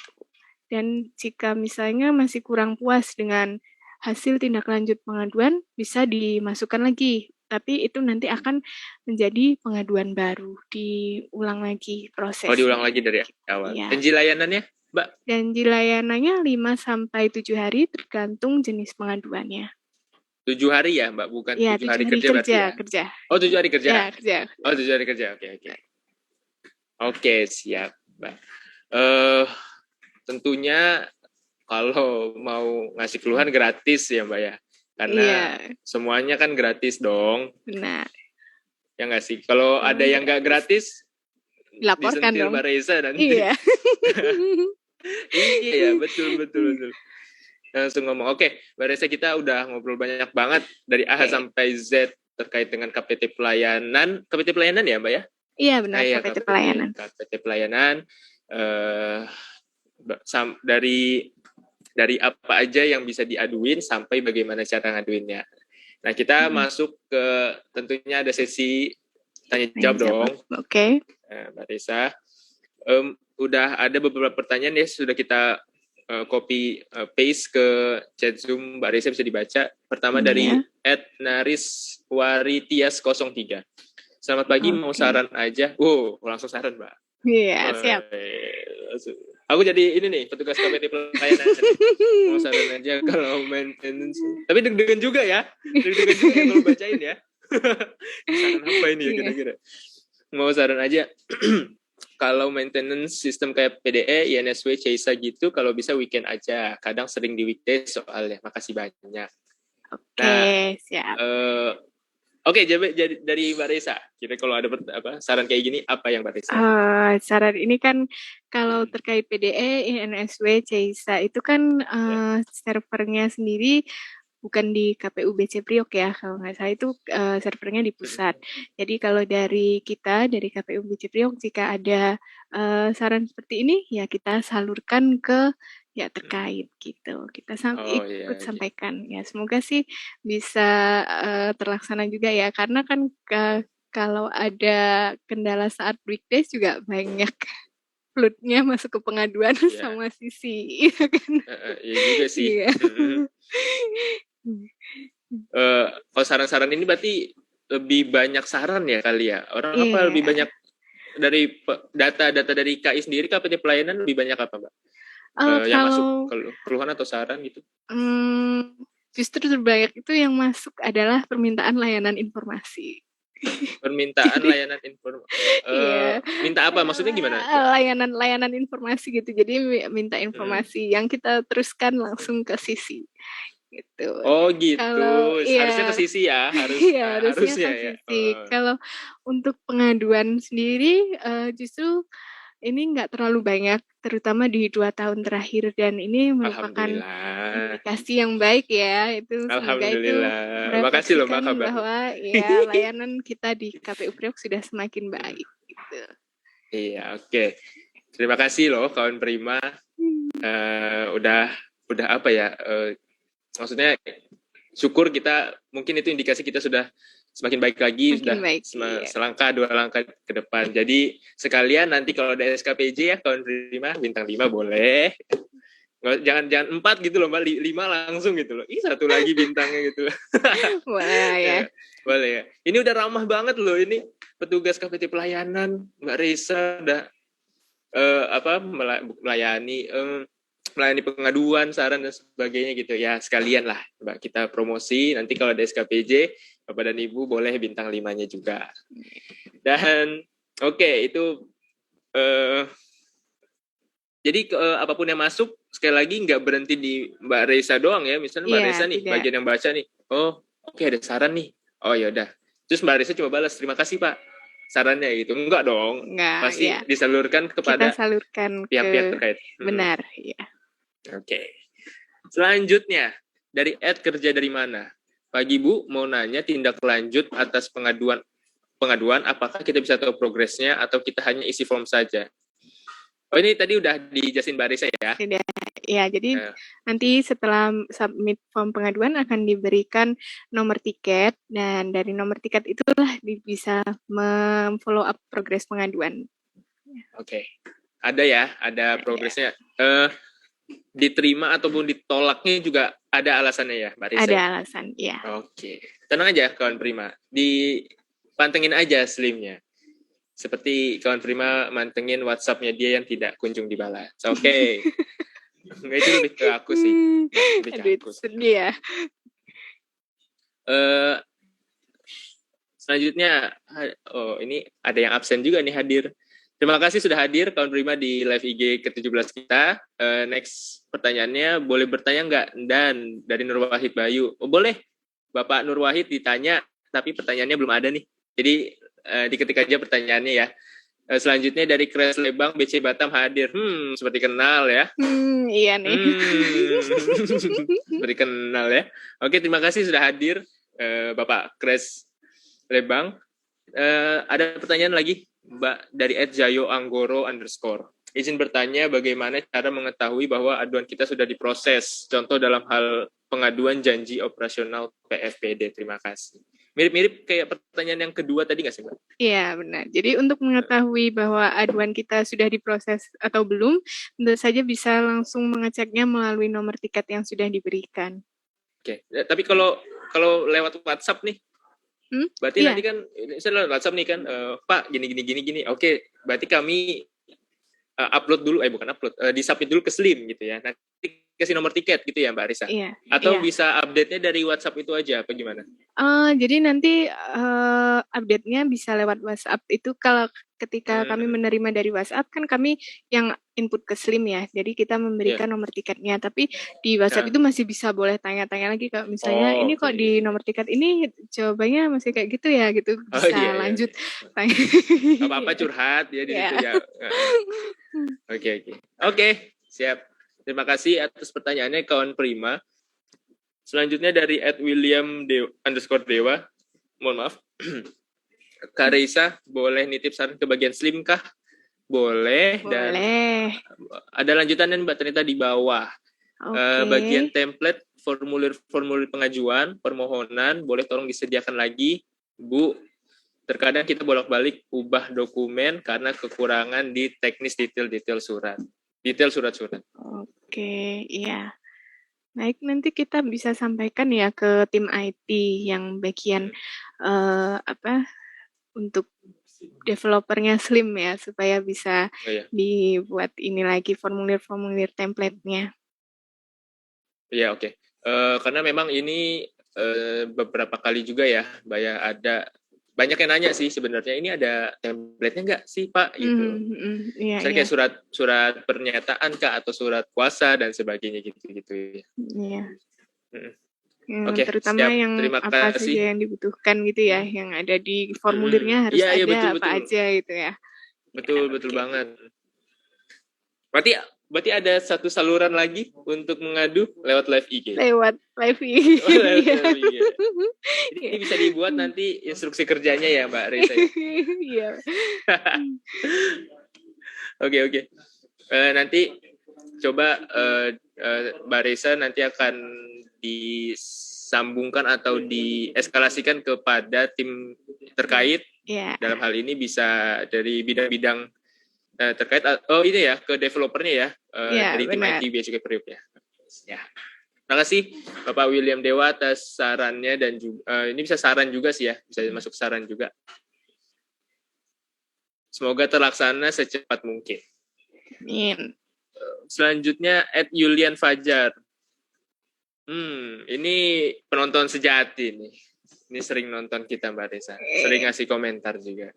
Dan jika misalnya masih kurang puas dengan hasil tindak lanjut pengaduan, bisa dimasukkan lagi. Tapi itu nanti akan menjadi pengaduan baru, diulang lagi prosesnya. Oh, diulang lagi dari awal. Ya. Janji layanannya, Mbak? Janji layanannya 5-7 hari tergantung jenis pengaduannya. 7 hari ya, Mbak? Bukan ya, 7 hari kerja berarti ya? Kerja. Oh, 7 hari kerja? Ya, kerja. Oh, 7 hari kerja. Oke, siap, Mbak. Tentunya kalau mau ngasih keluhan gratis ya Mbak ya, karena semuanya kan gratis dong. Benar. Ya nggak sih, kalau ada yang nggak gratis Dilaporkan disentil dong. Mbak Reza nanti. Iya. Iya, betul. Langsung ngomong. Oke, Mbak Reza, kita udah ngobrol banyak banget dari A sampai Z terkait dengan KPT pelayanan. KPT pelayanan ya, Mbak ya? Iya benar, Iya, KPT pelayanan. KPT pelayanan. Dari apa aja yang bisa diaduin sampai bagaimana cara ngaduinnya. Nah, kita masuk ke tentunya ada sesi tanya jawab dong. Oke. Mbak Reza, udah ada beberapa pertanyaan ya sudah kita copy paste ke chat Zoom. Mbak Reza bisa dibaca. Pertama dari @nariswaritias03. Selamat pagi, mau saran aja. Langsung saran, Mbak. Iya, siap. Aku jadi ini nih, petugas KPT pelayanan. Mau saran aja kalau maintenance. Tapi deg-degan juga ya. Deg-degan juga ya kalau bacain ya. Saran apa ini ya kira-kira? Mau saran aja. Kalau maintenance sistem kayak PDE, INSW, CISA gitu, kalau bisa weekend aja. Kadang sering di weekday soalnya. Makasih banyak. Oke, siap. Oke, jadi dari Mbak Reza, kira kalau ada saran kayak gini, apa yang Mbak Reza? Saran ini kan kalau terkait PDE, INSW, CISA itu kan servernya sendiri bukan di KPU BC Priok ya, kalau nggak salah itu servernya di pusat. Jadi kalau dari kita, dari KPU BC Priok, jika ada saran seperti ini, ya kita salurkan ke ya terkait gitu. Kita ikut sampaikan. Ya semoga sih bisa terlaksana juga ya, karena kan kalau ada kendala saat weekdays juga banyak floodnya masuk ke pengaduan sama sisi, iya kan? Iya juga sih. Kalau saran-saran ini berarti lebih banyak saran ya kali ya? Orang apa lebih banyak dari data-data dari KI sendiri, KPT pelayanan lebih banyak apa, Mbak? Yang masuk keluhan atau saran gitu? Justru terbanyak itu yang masuk adalah permintaan layanan informasi. Permintaan layanan informasi. Minta apa? Maksudnya gimana? Layanan informasi gitu. Jadi minta informasi yang kita teruskan langsung ke sisi. Gitu. Oh gitu. Harusnya ke sisi ya, harusnya ke sisi. Kalau untuk pengaduan sendiri justru ini nggak terlalu banyak, terutama di 2 tahun terakhir, dan ini merupakan indikasi yang baik ya. Itu semoga itu merefleksikan bahwa ya layanan kita di KPU Priok sudah semakin baik. Gitu. Iya, oke. Terima kasih loh kawan Prima. Udah apa ya? Maksudnya syukur kita, mungkin itu indikasi kita sudah semakin baik lagi, selangkah 2 langkah ke depan. Jadi sekalian nanti kalau ada SKPJ ya kawan Prima, bintang 5 boleh. Jangan 4 gitu loh Mbak, 5 langsung gitu loh. 1 lagi bintangnya gitu. Wah ya. Boleh ya. Ini udah ramah banget loh, ini petugas KPT pelayanan, Mbak Reza udah melayani pengaduan, saran dan sebagainya gitu ya. Sekalian lah Mbak, kita promosi, nanti kalau ada SKPJ Bapak dan Ibu boleh bintang 5-nya juga. Dan itu jadi apapun yang masuk sekali lagi nggak berhenti di Mbak Reza doang ya. Misalnya Mbak Reza nih bagian yang baca nih, ada saran nih, yaudah, terus Mbak Reza coba balas, terima kasih Pak sarannya gitu. Enggak dong, pasti disalurkan kepada pihak-pihak terkait. Benar, ya. Oke. Selanjutnya dari @kerja dari mana? Pagi Bu, mau nanya tindak lanjut atas pengaduan, apakah kita bisa tahu progresnya atau kita hanya isi form saja? Ini tadi udah dijelasin Mbak Reza ya? Ya, jadi nanti setelah submit form pengaduan akan diberikan nomor tiket, dan dari nomor tiket itulah bisa follow up progres pengaduan. Oke. Ada ya, ada progresnya. Diterima ataupun ditolaknya juga ada alasannya ya, Mbak Reza? Ada alasan, ya. Oke. Tenang aja kawan Prima, dipantengin aja slimnya. Seperti kawan Prima mantengin WhatsApp-nya dia yang tidak kunjung dibalas. Oke. Itu lebih ke aku sih. Sedih ya. Selanjutnya, ini ada yang absen juga nih hadir. Terima kasih sudah hadir kawan Prima di live IG ke-17 kita. Next pertanyaannya, boleh bertanya nggak? Dan dari Nur Wahid Bayu. Boleh, Bapak Nur Wahid ditanya, tapi pertanyaannya belum ada nih. Jadi diketik aja pertanyaannya ya. Selanjutnya dari Kres Lebang, BC Batam hadir. Seperti kenal ya. Iya nih. Seperti kenal ya. Oke, terima kasih sudah hadir, Bapak Kres Lebang. Ada pertanyaan lagi, Mbak, dari @jayo_anggoro_. Izin bertanya, bagaimana cara mengetahui bahwa aduan kita sudah diproses? Contoh dalam hal pengaduan janji operasional PFPD. Terima kasih. Mirip-mirip kayak pertanyaan yang kedua tadi nggak sih, Mbak? Iya, benar. Jadi untuk mengetahui bahwa aduan kita sudah diproses atau belum, tentu saja bisa langsung mengeceknya melalui nomor tiket yang sudah diberikan. Oke, tapi kalau lewat WhatsApp nih, berarti iya. nanti kan, saya lewat WhatsApp nih kan, Pak, gini. Oke, berarti kami upload dulu, disubmit dulu ke Slim gitu ya. Nanti kasih nomor tiket gitu ya Mbak Arisa? Iya. Atau bisa update-nya dari WhatsApp itu aja, apa gimana? Jadi nanti update-nya bisa lewat WhatsApp. Itu kalau ketika kami menerima dari WhatsApp, kan kami yang input ke Slim ya. Jadi kita memberikan nomor tiketnya. Tapi di WhatsApp itu masih bisa boleh tanya-tanya lagi. Kalau misalnya ini kok di nomor tiket ini jawabannya masih kayak gitu ya, gitu. Bisa lanjut. Apa-apa curhat ya di situ ya. Oke, siap. Terima kasih atas pertanyaannya kawan Prima. Selanjutnya dari @william_dewa. Mohon maaf. Kak Reisa, boleh nitip saran ke bagian Slim kah? Boleh. Dan ada lanjutannya Mbak ternyata di bawah. Bagian template formulir pengajuan, permohonan, boleh tolong disediakan lagi, Bu. Terkadang kita bolak-balik ubah dokumen karena kekurangan di teknis detail surat-surat. Oke, iya. Baik, nanti kita bisa sampaikan ya ke tim IT yang bagian untuk developernya Slim ya, supaya bisa dibuat ini lagi formulir template-nya. Iya, oke. Karena memang ini beberapa kali juga ya, ada banyak yang nanya sih sebenarnya, ini ada template-nya nggak sih Pak? Gitu. Misalnya kayak surat pernyataan kah atau surat kuasa dan sebagainya gitu. Iya. Oke, terutama siap. yang Terima apa kasih. saja yang dibutuhkan gitu ya, yang ada di formulirnya harus ada betul. apa aja gitu ya. Betul banget. Berarti ada satu saluran lagi untuk mengadu lewat live IG. Lewat live IG. Ini bisa dibuat nanti instruksi kerjanya ya Mbak Reza. Iya. Oke. Nanti coba Mbak Reza nanti akan disambungkan atau dieskalasikan kepada tim terkait. Dalam hal ini bisa dari bidang-bidang terkait ini ya ke developernya ya, dari tim IT biaya cukai periuk ya. Terima kasih Bapak William Dewa atas sarannya dan juga ini bisa saran juga sih ya, bisa masuk saran juga. Semoga terlaksana secepat mungkin. Amin. Selanjutnya @Yulian Fajar. Ini penonton sejati nih. Ini sering nonton kita Mbak Reza, sering ngasih komentar juga.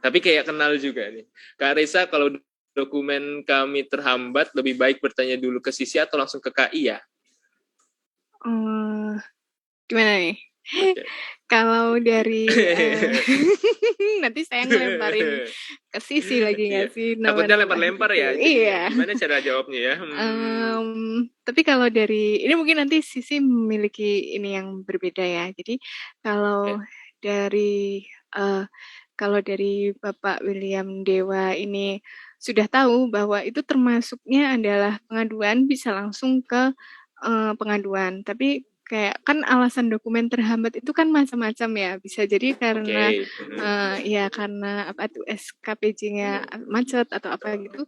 Tapi kayak kenal juga nih. Kak Reza, kalau dokumen kami terhambat, lebih baik bertanya dulu ke Sisi atau langsung ke KI ya? Gimana nih? Okay. Kalau dari nanti saya ngelemparin ke Sisi lagi nggak sih? Takutnya lempar-lempar ya. Iya. Gimana cara jawabnya ya? Tapi kalau dari ini mungkin nanti Sisi memiliki ini yang berbeda ya. Jadi kalau dari Bapak William Dewa ini sudah tahu bahwa itu termasuknya adalah pengaduan, bisa langsung ke pengaduan. Tapi kayak kan alasan dokumen terhambat itu kan macam-macam ya. Bisa jadi karena karena apa tuh SKPJ-nya macet atau apa gitu.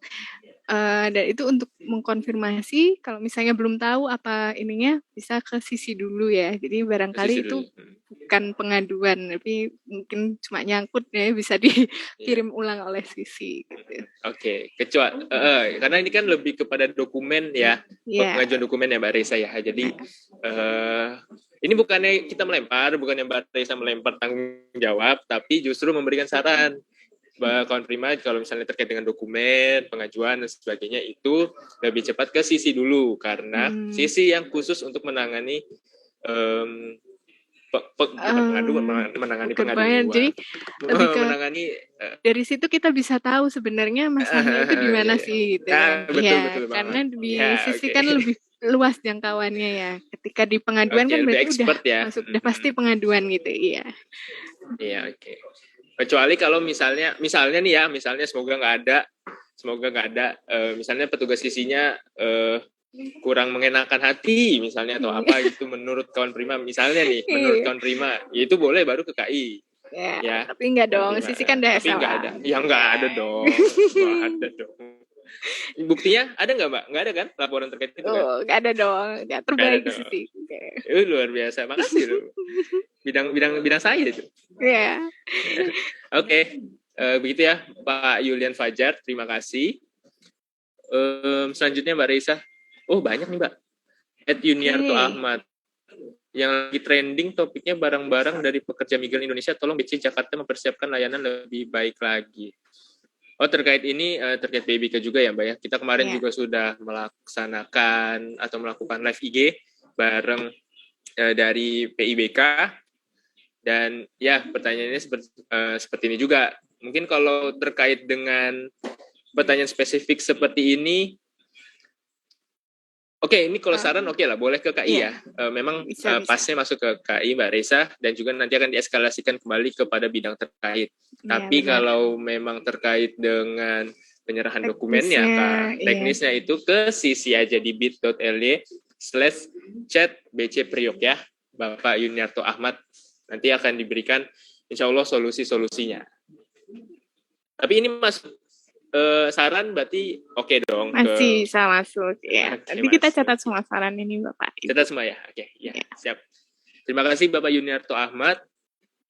Dan itu untuk mengkonfirmasi kalau misalnya belum tahu apa ininya bisa ke Sisi dulu ya. Jadi barangkali itu bukan pengaduan, tapi mungkin cuma nyangkut ya, bisa dikirim ulang oleh Sisi. Gitu. Oke, kecuali karena ini kan lebih kepada dokumen ya, pengajuan dokumen ya Mbak Reza ya. Jadi ini bukannya kita bukannya Mbak Reza melempar tanggung jawab, tapi justru memberikan saran. Kawan Prima, kalau misalnya terkait dengan dokumen, pengajuan dan sebagainya itu lebih cepat ke Sisi dulu karena Sisi yang khusus untuk menangani bukan pengaduan, menangani bukan pengaduan. Jadi pengaduan. lebih ke Menangani dari situ kita bisa tahu sebenarnya masalahnya itu di mana sih gitu kan. betul Karena banget. di Ya, sisi oke. kan lebih luas jangkauannya ya. Ketika di pengaduan kan lebih berarti udah expert ya. masuk, udah pasti pengaduan gitu. Iya. Iya, oke. Kecuali kalau misalnya nih ya, misalnya semoga nggak ada, misalnya petugas sisinya kurang mengenakan hati misalnya atau apa gitu menurut kawan Prima misalnya nih, menurut kawan Prima, ya itu boleh baru ke KI. Ya. Tapi enggak dong, sisi kan udah tapi nggak ada. Ya nggak ada dong. Nggak ada dong. Buktinya ada nggak, Mbak? Nggak ada kan laporan terkait itu kan? Nggak ada dong. Ya, terbaik sih. Luar biasa. Makasih loh. Bidang saya itu. Iya. Oke. Begitu ya Pak Yulian Fajar, terima kasih. Selanjutnya Mbak Reisa. Oh banyak nih Mbak. @Yuniarto Ahmad. Yang lagi trending topiknya barang-barang dari pekerja migran Indonesia, tolong BC Jakarta mempersiapkan layanan lebih baik lagi. Oh terkait ini, terkait PIBK juga ya Mbak ya. Kita kemarin juga sudah melaksanakan atau melakukan live IG bareng dari PIBK. Dan ya pertanyaannya seperti ini juga. Mungkin kalau terkait dengan pertanyaan spesifik seperti ini, oke, ini kalau saran oke lah, boleh ke KI ya. Memang bisa. Pasnya masuk ke KI Mbak Reza, dan juga nanti akan dieskalasikan kembali kepada bidang terkait. Tapi kalau memang terkait dengan penyerahan dokumennya, teknisnya itu ke sisi aja di bit.ly/chat/bc-priok ya, Bapak Yuniarto Ahmad. Nanti akan diberikan insya Allah solusi-solusinya. Tapi ini masuk saran berarti oke dong. Masih bisa masuk ya. Nanti kita catat semua saran ini Bapak. Catat semua ya. Oke, ya. Siap. Terima kasih Bapak Yuniarto Ahmad.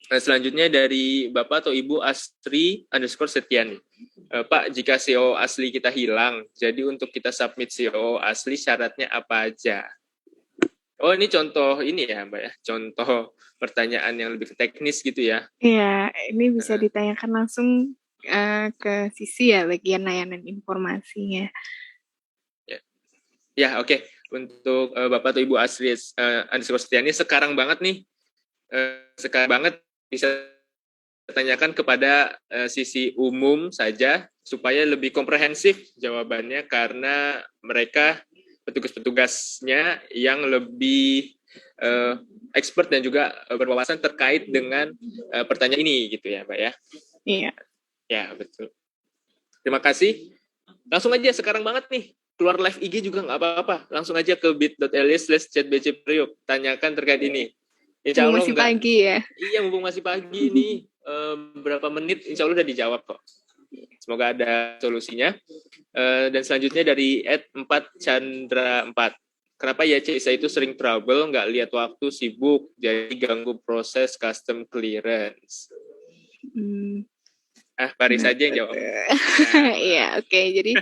Selanjutnya dari Bapak atau Ibu Astri_Setiani. Pak, jika CO asli kita hilang, jadi untuk kita submit CO asli syaratnya apa aja? Oh, ini contoh ini ya, Mbak ya. Contoh pertanyaan yang lebih teknis gitu ya. Iya, ini bisa ditanyakan langsung ke sisi ya bagian layanan informasinya. Ya, oke. Untuk Bapak atau Ibu Astri_Setiani sekarang banget nih. Sekarang banget bisa tanyakan kepada sisi umum saja supaya lebih komprehensif jawabannya, karena mereka petugas-petugasnya yang lebih expert dan juga berwawasan terkait dengan pertanyaan ini gitu ya Mbak ya. Iya. Ya betul. Terima kasih. Langsung aja sekarang banget nih, keluar live IG juga nggak apa-apa, langsung aja ke bit.ly/chat-bc-priok, tanyakan terkait ini. Insya Allah masih pagi ya. Iya, mumpung masih pagi nih, berapa menit insya Allah udah dijawab kok. Semoga ada solusinya. Dan selanjutnya dari @4chandra4. Kenapa ya Cisa itu sering trouble, nggak lihat waktu, sibuk, jadi ganggu proses custom clearance? Baris saja yang jawab. Iya, oke. Jadi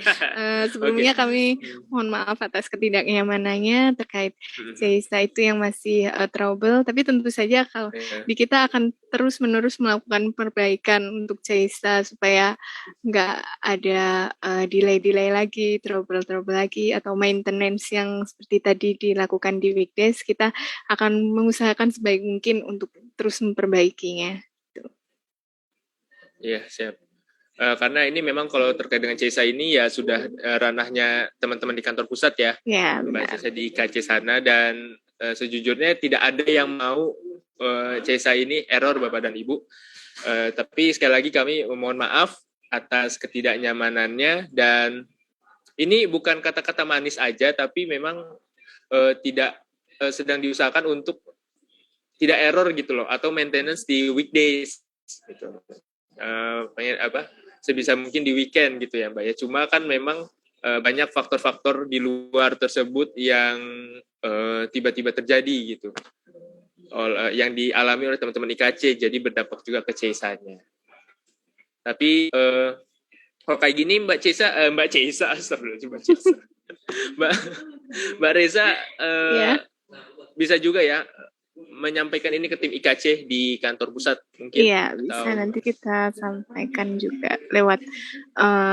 sebelumnya kami mohon maaf atas ketidaknyamanannya terkait Cisa itu yang masih trouble. Tapi tentu saja kalau di kita akan terus-menerus melakukan perbaikan untuk Cisa supaya nggak ada delay-delay lagi, trouble-trouble lagi, atau maintenance yang seperti tadi dilakukan di weekdays. Kita akan mengusahakan sebaik mungkin untuk terus memperbaikinya. Iya, siap. Karena ini memang kalau terkait dengan CISA ini ya sudah ranahnya teman-teman di kantor pusat ya. Ya, Mbak CISA di KC sana, dan sejujurnya tidak ada yang mau CISA ini error Bapak dan Ibu. Tapi sekali lagi kami mohon maaf atas ketidaknyamanannya, dan ini bukan kata-kata manis aja, tapi memang tidak sedang diusahakan untuk tidak error gitu loh, atau maintenance di weekdays gitu. Sebisa mungkin di weekend gitu ya Mbak ya. Cuma kan memang banyak faktor-faktor di luar tersebut yang tiba-tiba terjadi gitu, yang dialami oleh teman-teman IKC, jadi berdampak juga ke CISA-nya. Tapi kalau kayak gini Mbak Cesa, Mbak Reza bisa juga ya menyampaikan ini ke tim IKC di kantor pusat mungkin. Iya, bisa nanti kita sampaikan juga lewat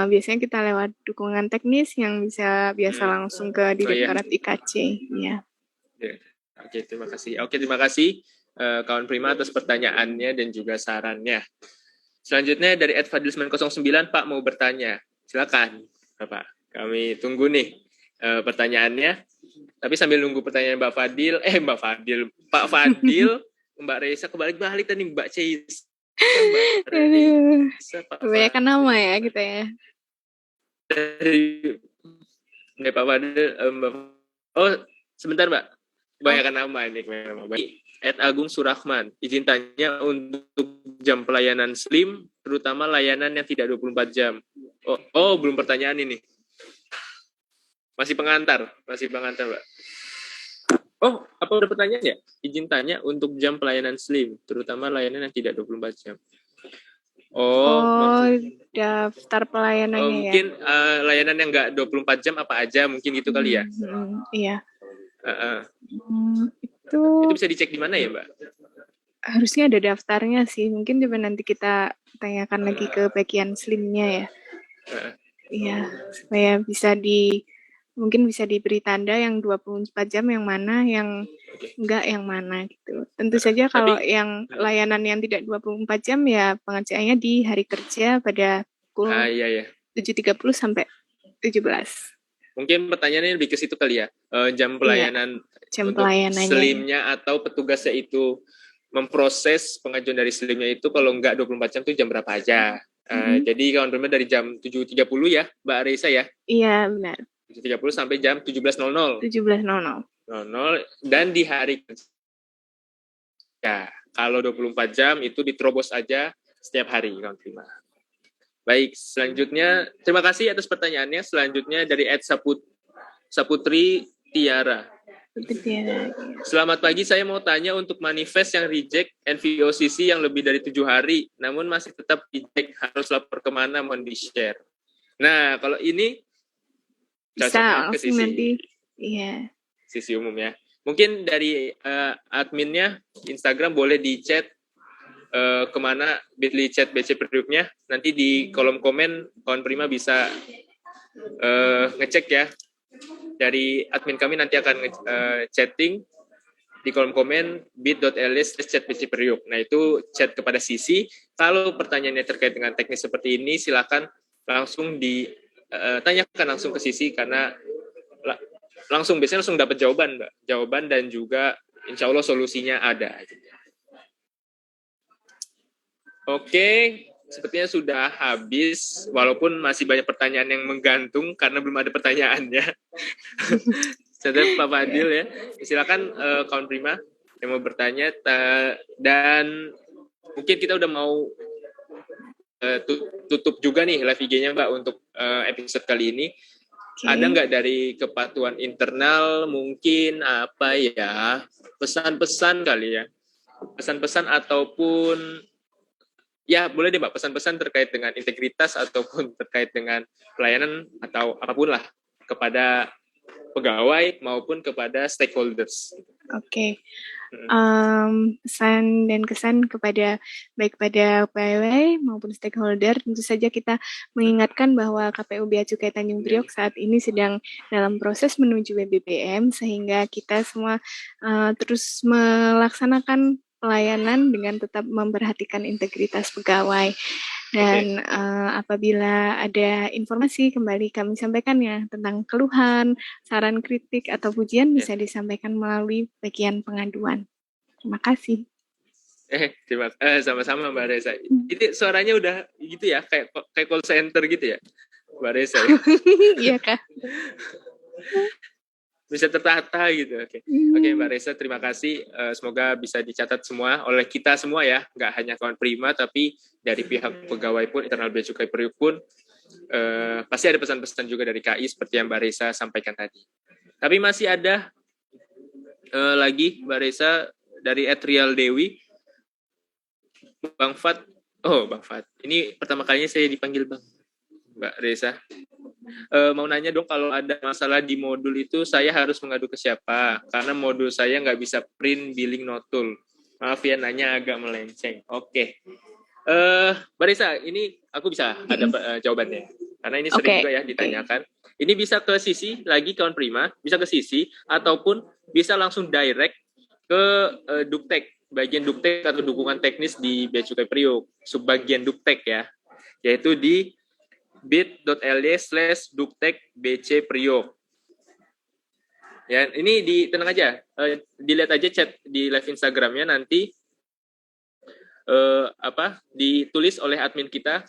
biasanya kita lewat dukungan teknis yang biasa langsung ke Direktorat IKC ya. Oke, terima kasih. kawan Prima atas pertanyaannya dan juga sarannya. Selanjutnya dari @fadil909, Pak mau bertanya. Silakan, Bapak. Kami tunggu nih pertanyaannya. Tapi sambil nunggu pertanyaan Pak Fadil, Mbak Reza kebalik-balik tadi Mbak Ceis. Mbak Reza, kebanyakan nama ya kita ya. Dari Pak Fadil, oh sebentar Mbak, kebanyakan nama ini. Agung Surahman, izin tanya untuk jam pelayanan Slim, terutama layanan yang tidak 24 jam. Oh belum pertanyaan ini. Masih pengantar Mbak. Oh, apa udah pertanyaan ya? Izin tanya untuk jam pelayanan Slim, terutama layanan yang tidak 24 jam. Daftar pelayanannya mungkin, ya. Layanan yang nggak 24 jam apa aja, mungkin gitu kali ya? Iya. Itu bisa dicek di mana ya, Mbak? Harusnya ada daftarnya sih. Mungkin coba nanti kita tanyakan lagi ke bagian Slimnya ya. Iya, supaya mungkin bisa diberi tanda yang 24 jam yang mana, yang enggak yang mana gitu. Tentu saja kalau yang layanan yang tidak 24 jam ya pengerjaannya di hari kerja pada pukul 7.30 sampai 17. Mungkin pertanyaannya lebih ke situ kali ya. Jam pelayanan untuk Slimnya atau petugasnya itu memproses pengajuan dari Slimnya itu kalau enggak 24 jam itu jam berapa aja. Jadi kawan Prima dari jam 7.30 ya, Mbak Reza ya? Iya, benar. 7.30 sampai jam 17.00. 17.00. Dan di hari kerja. Ya, kalau 24 jam itu diterobos aja setiap hari, kawan Prima. Baik, selanjutnya, terima kasih atas pertanyaannya. Selanjutnya dari Saputri Tiara. Selamat pagi, saya mau tanya untuk manifest yang reject NVOCC yang lebih dari 7 hari, namun masih tetap reject, harus lapor kemana, mohon di-share. Nah, kalau ini bisa ke sisi umum ya. Mungkin dari adminnya Instagram boleh di chat kemana bit.ly chat BC Periuknya. Nanti di kolom komen kawan Prima bisa ngecek ya. Dari admin kami nanti akan chatting di kolom komen bit.ly/chat BC Periuk. Nah itu chat kepada Sisi. Kalau pertanyaannya terkait dengan teknis seperti ini silakan langsung tanyakan langsung ke Sisi karena biasanya langsung dapat jawaban dan juga insya Allah solusinya ada. Oke, sepertinya sudah habis walaupun masih banyak pertanyaan yang menggantung karena belum ada pertanyaannya. Saya Pak Fadil ya, silakan kawan Prima yang mau bertanya dan mungkin kita udah mau tutup juga nih live IG-nya Mbak untuk episode kali ini. Ada nggak dari kepatuhan internal mungkin apa ya pesan-pesan kali ya, pesan-pesan ataupun ya boleh deh Mbak pesan-pesan terkait dengan integritas ataupun terkait dengan pelayanan atau apapun lah kepada pegawai maupun kepada stakeholders. Oke. Pesan dan kesan baik pada pegawai maupun stakeholder, tentu saja kita mengingatkan bahwa KPU Bea Cukai Tanjung Priok saat ini sedang dalam proses menuju BBM sehingga kita semua terus melaksanakan pelayanan dengan tetap memperhatikan integritas pegawai. Dan apabila ada informasi kembali kami sampaikan ya tentang keluhan, saran kritik atau pujian bisa disampaikan melalui bagian pengaduan. Terima kasih. Sama-sama Mbak Reza. Ini suaranya udah gitu ya, kayak call center gitu ya, Mbak Reza. Ya? Iya Kak. Bisa tertata gitu. Oke, Mbak Reza, terima kasih. Semoga bisa dicatat semua oleh kita semua ya, nggak hanya kawan Prima, tapi dari pihak pegawai pun, internal Bea Cukai Priuk pun, pasti ada pesan-pesan juga dari KI seperti yang Mbak Reza sampaikan tadi. Tapi masih ada lagi Mbak Reza dari @Rial Dewi, Bang Fat. Oh, Bang Fat. Ini pertama kalinya saya dipanggil Bang. Mbak Reza. Mau nanya dong kalau ada masalah di modul itu saya harus mengadu ke siapa? Karena modul saya nggak bisa print billing notul. Maaf ya nanya agak melenceng. Oke. Mbak Reza, ini aku bisa ada jawabannya. Karena ini sering juga ya ditanyakan. Ini bisa ke Sisi lagi kawan Prima, bisa ke Sisi ataupun bisa langsung direct ke Duktek. bagian duktek atau dukungan teknis di Bea Cukai Priok, subbagian duktek ya, yaitu di bit.ly/duktek-bc Priok. Ya, ini tenang aja, dilihat aja chat di live Instagramnya nanti ditulis oleh admin kita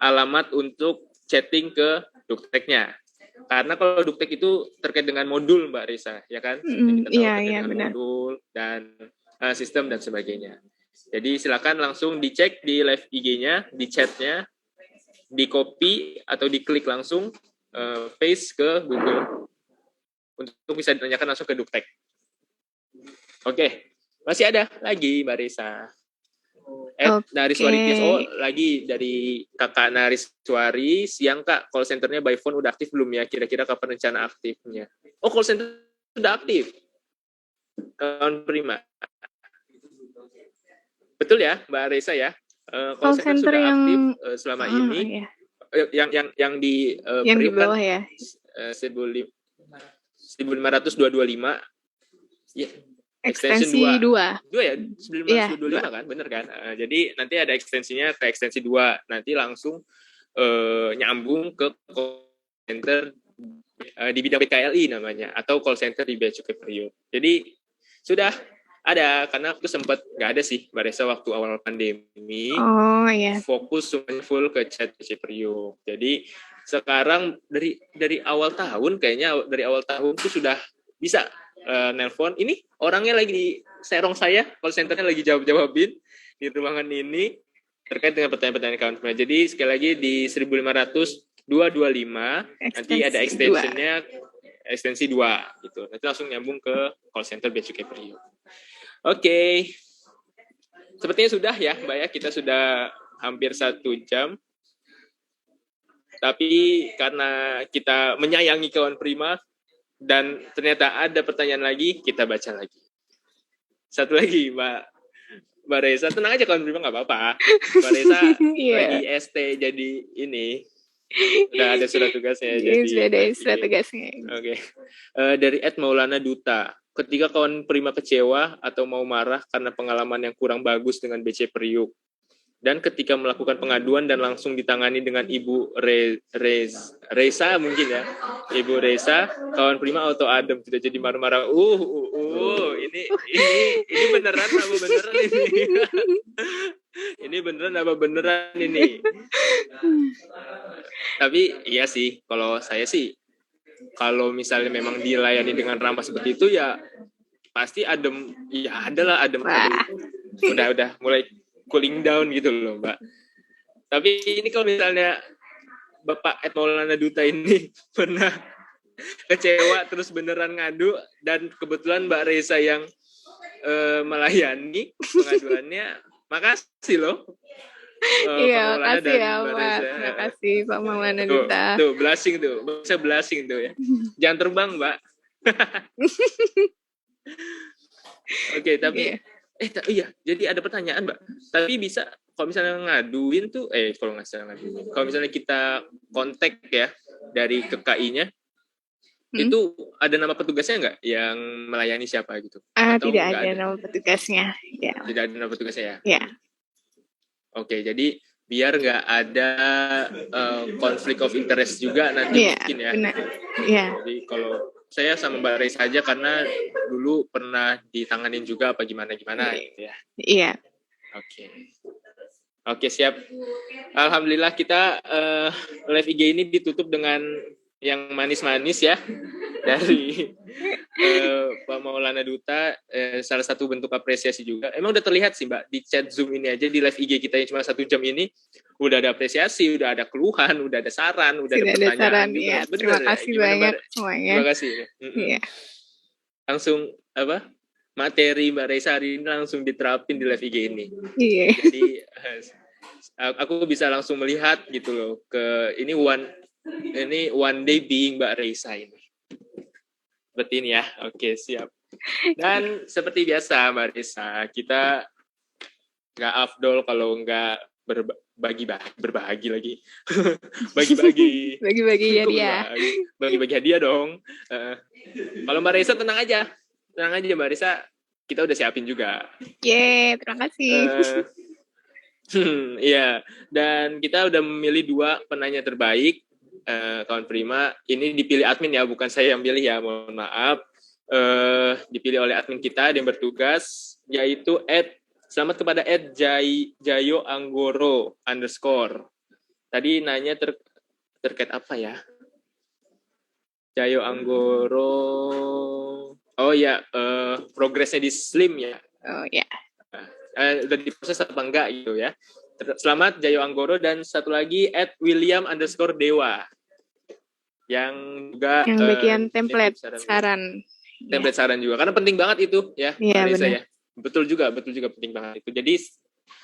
alamat untuk chatting ke dukteknya. Karena kalau duktek itu terkait dengan modul Mbak Risa, ya kan? Kita tahu terkait dengan benar. modul dan sistem dan sebagainya. Jadi silakan langsung dicek di live IG-nya, di chatnya, di copy atau diklik langsung paste ke Google untuk bisa ditanyakan langsung ke duktek. Oke, masih ada lagi Mbak Risa. Nariswari PSO lagi dari kakak Nariswari. Siang kak, call centernya by phone udah aktif belum ya? Kira-kira kapan rencana aktifnya? Oh, call center sudah aktif. Kawan Prima. Betul ya Mbak Risa ya? Call center sudah yang aktif selama ini. Iya. Yang di yang di bawah kan, ya. 1500-225. Ya. Ekstensi 2 ya, 1525 kan, bener kan? Jadi nanti ada ekstensinya ke ekstensi 2, nanti langsung nyambung ke call center di bidang PKLI namanya, atau call center di Bea Cukai Priok. Jadi sudah ada, karena aku sempat nggak ada sih Mbak Resa waktu awal pandemi. Fokus full ke chat Bea Priok. Jadi sekarang dari awal tahun, kayaknya dari awal tahun itu sudah bisa nelpon. Ini orangnya lagi di serong saya, call centernya lagi jawabin di ruangan ini terkait dengan pertanyaan-pertanyaan kawan. Jadi sekali lagi di 1500-225 nanti ada extensionnya ekstensi 2 gitu. Nanti langsung nyambung ke call center Bea Cukai Priok. Oke. Sepertinya sudah ya Mbak ya, kita sudah hampir 1 jam. Tapi karena kita menyayangi kawan Prima dan ternyata ada pertanyaan lagi, kita baca lagi. Satu lagi, Mbak Reza, tenang aja kawan Prima, nggak apa-apa. Mbak Reza lagi ST jadi ini, udah ada surat tugasnya. Sudah ada surat tugasnya. Oke. Dari @Maulana Duta, ketika kawan Prima kecewa atau mau marah karena pengalaman yang kurang bagus dengan BC Priuk, dan ketika melakukan pengaduan dan langsung ditangani dengan Ibu Reza mungkin ya, Ibu Reza, kawan Prima auto adem, tidak jadi marah-marah. Ini beneran apa beneran ini? Ini beneran apa beneran ini? Tapi iya sih, kalau saya sih, kalau misalnya memang dilayani dengan ramah seperti itu ya pasti adem. Ya adalah adem. Udah mulai cooling down gitu loh Mbak. Tapi ini kalau misalnya Bapak Maulana Duta ini pernah kecewa terus beneran ngadu, dan kebetulan Mbak Reza yang melayani pengaduannya, makasih loh. Iya, makasih ya Pak. Makasih Pak Maulana Duta. Tuh, blushing tuh. Bisa blushing tuh ya. Jangan terbang Mbak. Oke, tapi iya, jadi ada pertanyaan Mbak. Tapi bisa kalau misalnya ngaduin tuh, kalau misalnya kita kontak ya dari KKI-nya, itu ada nama petugasnya nggak yang melayani siapa gitu? Tidak ada nama petugasnya. Ya. Tidak ada nama petugasnya ya? Ya. Oke, jadi biar nggak ada konflik of interest juga nanti mungkin ya. Benar. Ya. Jadi kalau saya sama Mbak Reza aja karena dulu pernah ditanganin juga apa gimana gitu ya. Iya. Oke, siap. Alhamdulillah kita live IG ini ditutup dengan yang manis-manis ya dari Pak Maulana Duta. Salah satu bentuk apresiasi juga. Emang udah terlihat sih Mbak di chat Zoom ini aja, di live IG kita yang cuma 1 jam ini udah ada apresiasi, udah ada keluhan, udah ada saran, udah ada pertanyaan juga. Ya. Terima kasih banyak semuanya. Terima kasih. Iya. Langsung materi Mbak Reza hari ini langsung diterapin di live IG ini. Iya. Jadi aku bisa langsung melihat gitu loh ke ini one day being Mbak Reza ini. Seperti ini ya. Oke, siap. Dan seperti biasa Mbak Reza, kita nggak afdol kalau nggak berbagi lagi. Bagi-bagi hadiah. Bagi-bagi hadiah dong. Kalau Mbak Reza tenang aja Mbak Reza, kita udah siapin juga. Yeay, terima kasih. Iya, dan kita udah memilih 2 penanya terbaik, kawan Prima. Ini dipilih admin ya, bukan saya yang pilih ya, mohon maaf. Dipilih oleh admin kita yang bertugas, yaitu selamat kepada @jayo_anggoro_. Tadi nanya terkait apa ya? Jayo Anggoro. Oh ya, progresnya di Slim ya. Oh ya. Udah diproses apa enggak gitu ya. Selamat Jayo Anggoro, dan satu lagi @william_dewa yang juga Yang bagian template saran. Template saran juga, karena penting banget itu ya. Iya, Marisa, benar. ya. Betul juga penting banget itu. Jadi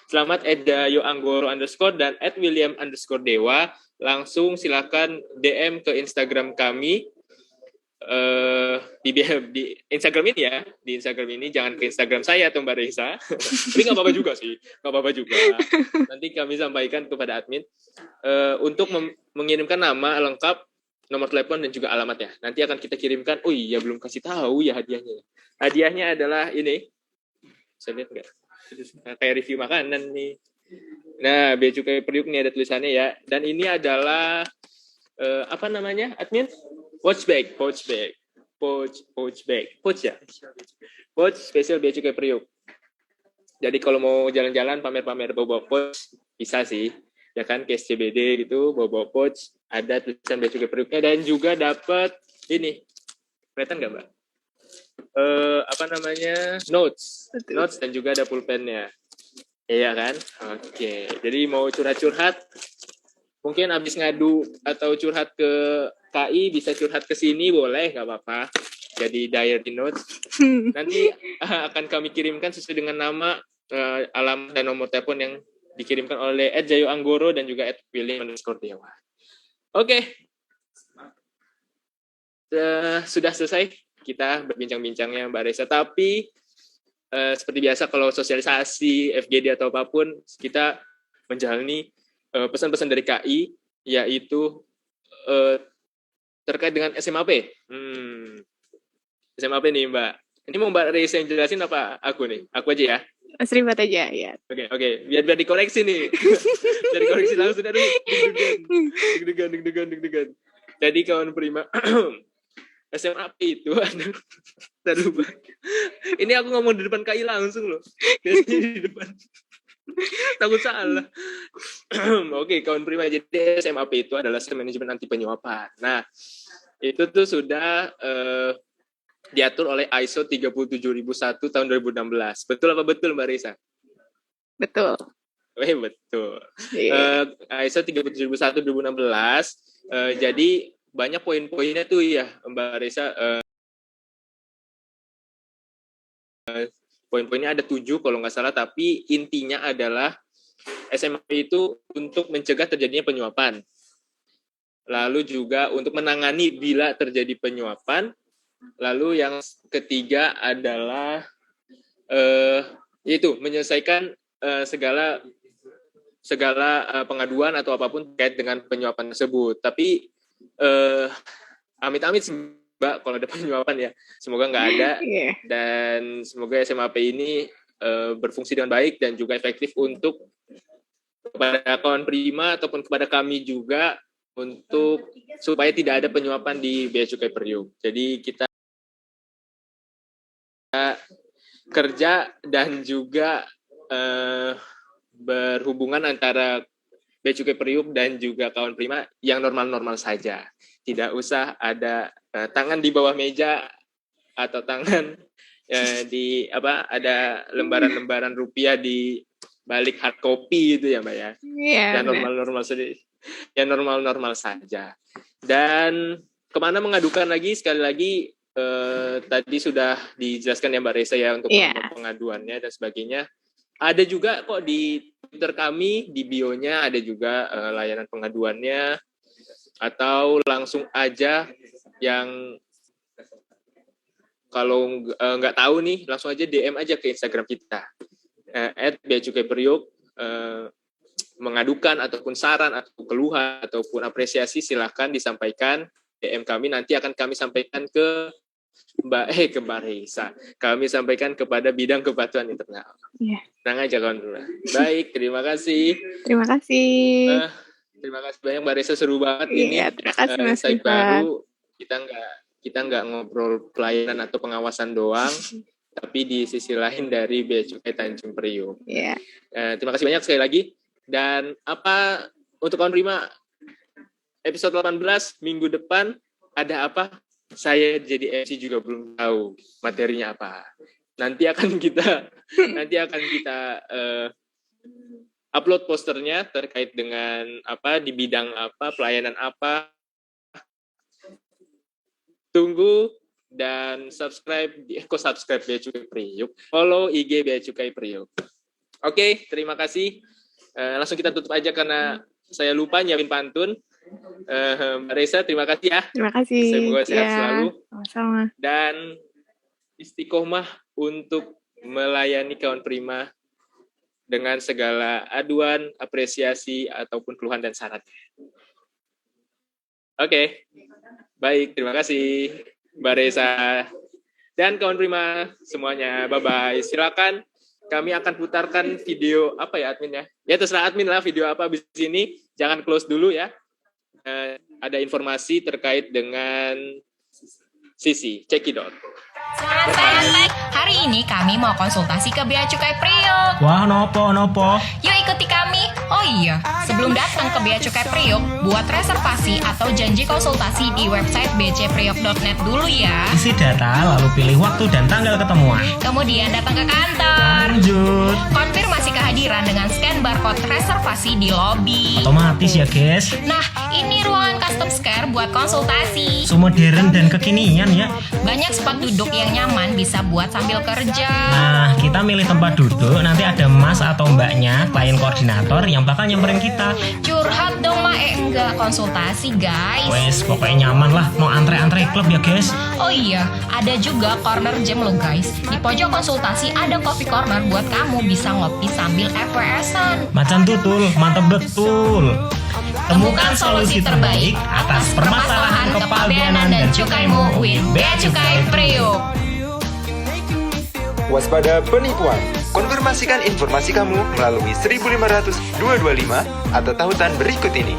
selamat @jayo_anggoro_ dan @william_dewa. Langsung silakan DM ke Instagram kami. Di Instagram ini ya, di Instagram ini, jangan ke Instagram saya atau Mbak Reza. Tapi nggak apa-apa juga sih, nggak apa-apa juga. Nanti kami sampaikan kepada admin untuk mengirimkan nama lengkap, nomor telepon dan juga alamatnya. Nanti akan kita kirimkan. Oh iya, belum kasih tahu ya hadiahnya. Hadiahnya adalah ini. Bisa lihat nggak? Kayak review makanan nih. Nah, bea cukai periuk nih ada tulisannya ya. Dan ini adalah apa namanya, admin? Pouch bag ya. Pouch spesial bea cukai periuk. Jadi kalau mau jalan-jalan pamer-pamer bawa pouch bisa sih. Ya kan, case CBD gitu, bawa pouch, ada tulisan bea cukai periuknya, dan juga dapat ini. Kelihatan nggak, Mbak? Apa namanya? Notes. Betul. Notes, dan juga ada pulpennya. Iya kan? Oke. Jadi mau curhat-curhat, mungkin habis ngadu atau curhat ke KI, bisa curhat ke sini, boleh, nggak apa-apa. Jadi diary notes. Nanti akan kami kirimkan sesuai dengan nama, alamat dan nomor telepon yang dikirimkan oleh @jayo_anggoro dan juga @william_dewa. Oke. Sudah selesai kita berbincang-bincangnya, Mbak Reza. Tapi seperti biasa kalau sosialisasi, FGD atau apapun, kita menjalani pesan-pesan dari KI, yaitu terkait dengan SMAP. SMAP nih, Mbak. Ini mau Mbak Reza yang jelasin apa aku nih? Aku aja ya. Mas Ribat aja ya. Oke. Biar dikoreksi nih. Biar dikoreksi langsung. Aduh, deg-degan. Jadi kawan Prima, SMAP itu ada lupa. Ini aku ngomong di depan KI langsung loh. Biasanya di depan. Takut salah. Oke, kawan Prima. Jadi SMAP itu adalah Sistem Manajemen Anti Penyuapan. Nah, itu tuh sudah diatur oleh ISO 37001 tahun 2016. Betul apa betul, Mbak Reza? Betul. Betul. Yeah. ISO 37001 2016. Jadi banyak poin-poinnya tuh ya, Mbak Reza. Poin-poinnya ada 7 kalau nggak salah, tapi intinya adalah SMAP itu untuk mencegah terjadinya penyuapan. Lalu juga untuk menangani bila terjadi penyuapan. Lalu yang ketiga adalah itu menyelesaikan segala pengaduan atau apapun terkait dengan penyuapan tersebut. Tapi amit-amit Mbak kalau ada penyuapan ya, semoga nggak ada. Yeah. Dan semoga SMAP ini berfungsi dengan baik dan juga efektif untuk kepada kawan Prima ataupun kepada kami juga, untuk supaya tidak ada penyuapan di Bea Cukai Periuk. Jadi kita kerja dan juga berhubungan antara Bea Cukai Periuk dan juga kawan Prima yang normal-normal saja. Tidak usah ada tangan di bawah meja atau tangan di ada lembaran-lembaran rupiah di balik hard copy itu ya, Mbak ya. Yeah, yang normal-normal saja. Yang normal-normal saja. Dan kemana mengadukan lagi, sekali lagi tadi sudah dijelaskan ya Mbak Reza ya untuk pengaduannya dan sebagainya. Ada juga kok di Twitter kami, di bio-nya ada juga layanan pengaduannya, atau langsung aja yang kalau nggak tahu nih, langsung aja DM aja ke Instagram kita @beacukaipriuk, mengadukan ataupun saran atau keluhan ataupun apresiasi, silahkan disampaikan DM kami, nanti akan kami sampaikan ke ke Mbak Reisa. Kami sampaikan kepada bidang kepatuhan internal. Iya. Tenang aja kawan Prima. Baik, terima kasih. Terima kasih. Terima kasih banyak Mbak Reisa, seru banget ini. Iya, terima kasih Mas Insight Rifat. baru, kita nggak ngobrol pelayanan atau pengawasan doang, tapi di sisi lain dari Bea Cukai Tanjung Priok. Iya. Terima kasih banyak sekali lagi. Dan apa untuk kawan Prima, episode 18 minggu depan ada apa? Saya jadi MC juga belum tahu materinya apa. Nanti akan kita upload posternya terkait dengan apa, di bidang apa, pelayanan apa. Tunggu dan subscribe Bea Cukai Priok. Follow IG Bea Cukai Priok. Oke, terima kasih. Langsung kita tutup aja karena saya lupa nyiapin pantun. Mbak Reisa, terima kasih ya. Terima kasih. Semoga sehat selalu. Sama-sama. Dan istiqomah untuk melayani kawan Prima dengan segala aduan, apresiasi, ataupun keluhan dan syaratnya. Oke. Baik, terima kasih Mbak Reisa. Dan kawan Prima semuanya, bye-bye. Silakan, kami akan putarkan video apa ya admin ya? Ya terserah admin lah video apa abis ini. Jangan close dulu ya. Ada informasi terkait dengan Sisi. Cekidot. Semangat Pak. Hari ini kami mau konsultasi ke Bea Cukai Priok. Wah, nopo. Yuk ikuti kami. Oh iya, sebelum datang ke Bea Cukai Priok, buat reservasi atau janji konsultasi di website bcpriok.net dulu ya. Isi data, lalu pilih waktu dan tanggal ketemuan. Kemudian datang ke kantor. Lanjut. Konfirmasi kehadiran dengan scan barcode reservasi di lobi. Otomatis ya, guys. Nah, ini ruangan custom care buat konsultasi. Modern dan kekinian ya. Banyak spot duduk yang nyaman, bisa buat sambil kerja. Nah, kita milih tempat duduk, nanti ada mas atau mbaknya, klien koordinator yang bakal nyamperin kita. Curhat dong, enggak konsultasi guys. Wes, pokoknya nyaman lah, mau antre-antre klub ya guys. Oh iya, ada juga corner jam lo guys. Di pojok konsultasi ada coffee corner buat kamu bisa ngopi sambil FWS-an. Macan tutul, mantep betul. Temukan solusi terbaik atas permasalahan kepabeanan dan cukaimu with Bea Cukai Priok. Waspada penipuan. Konfirmasikan informasi kamu melalui 1500225 atau tautan berikut ini.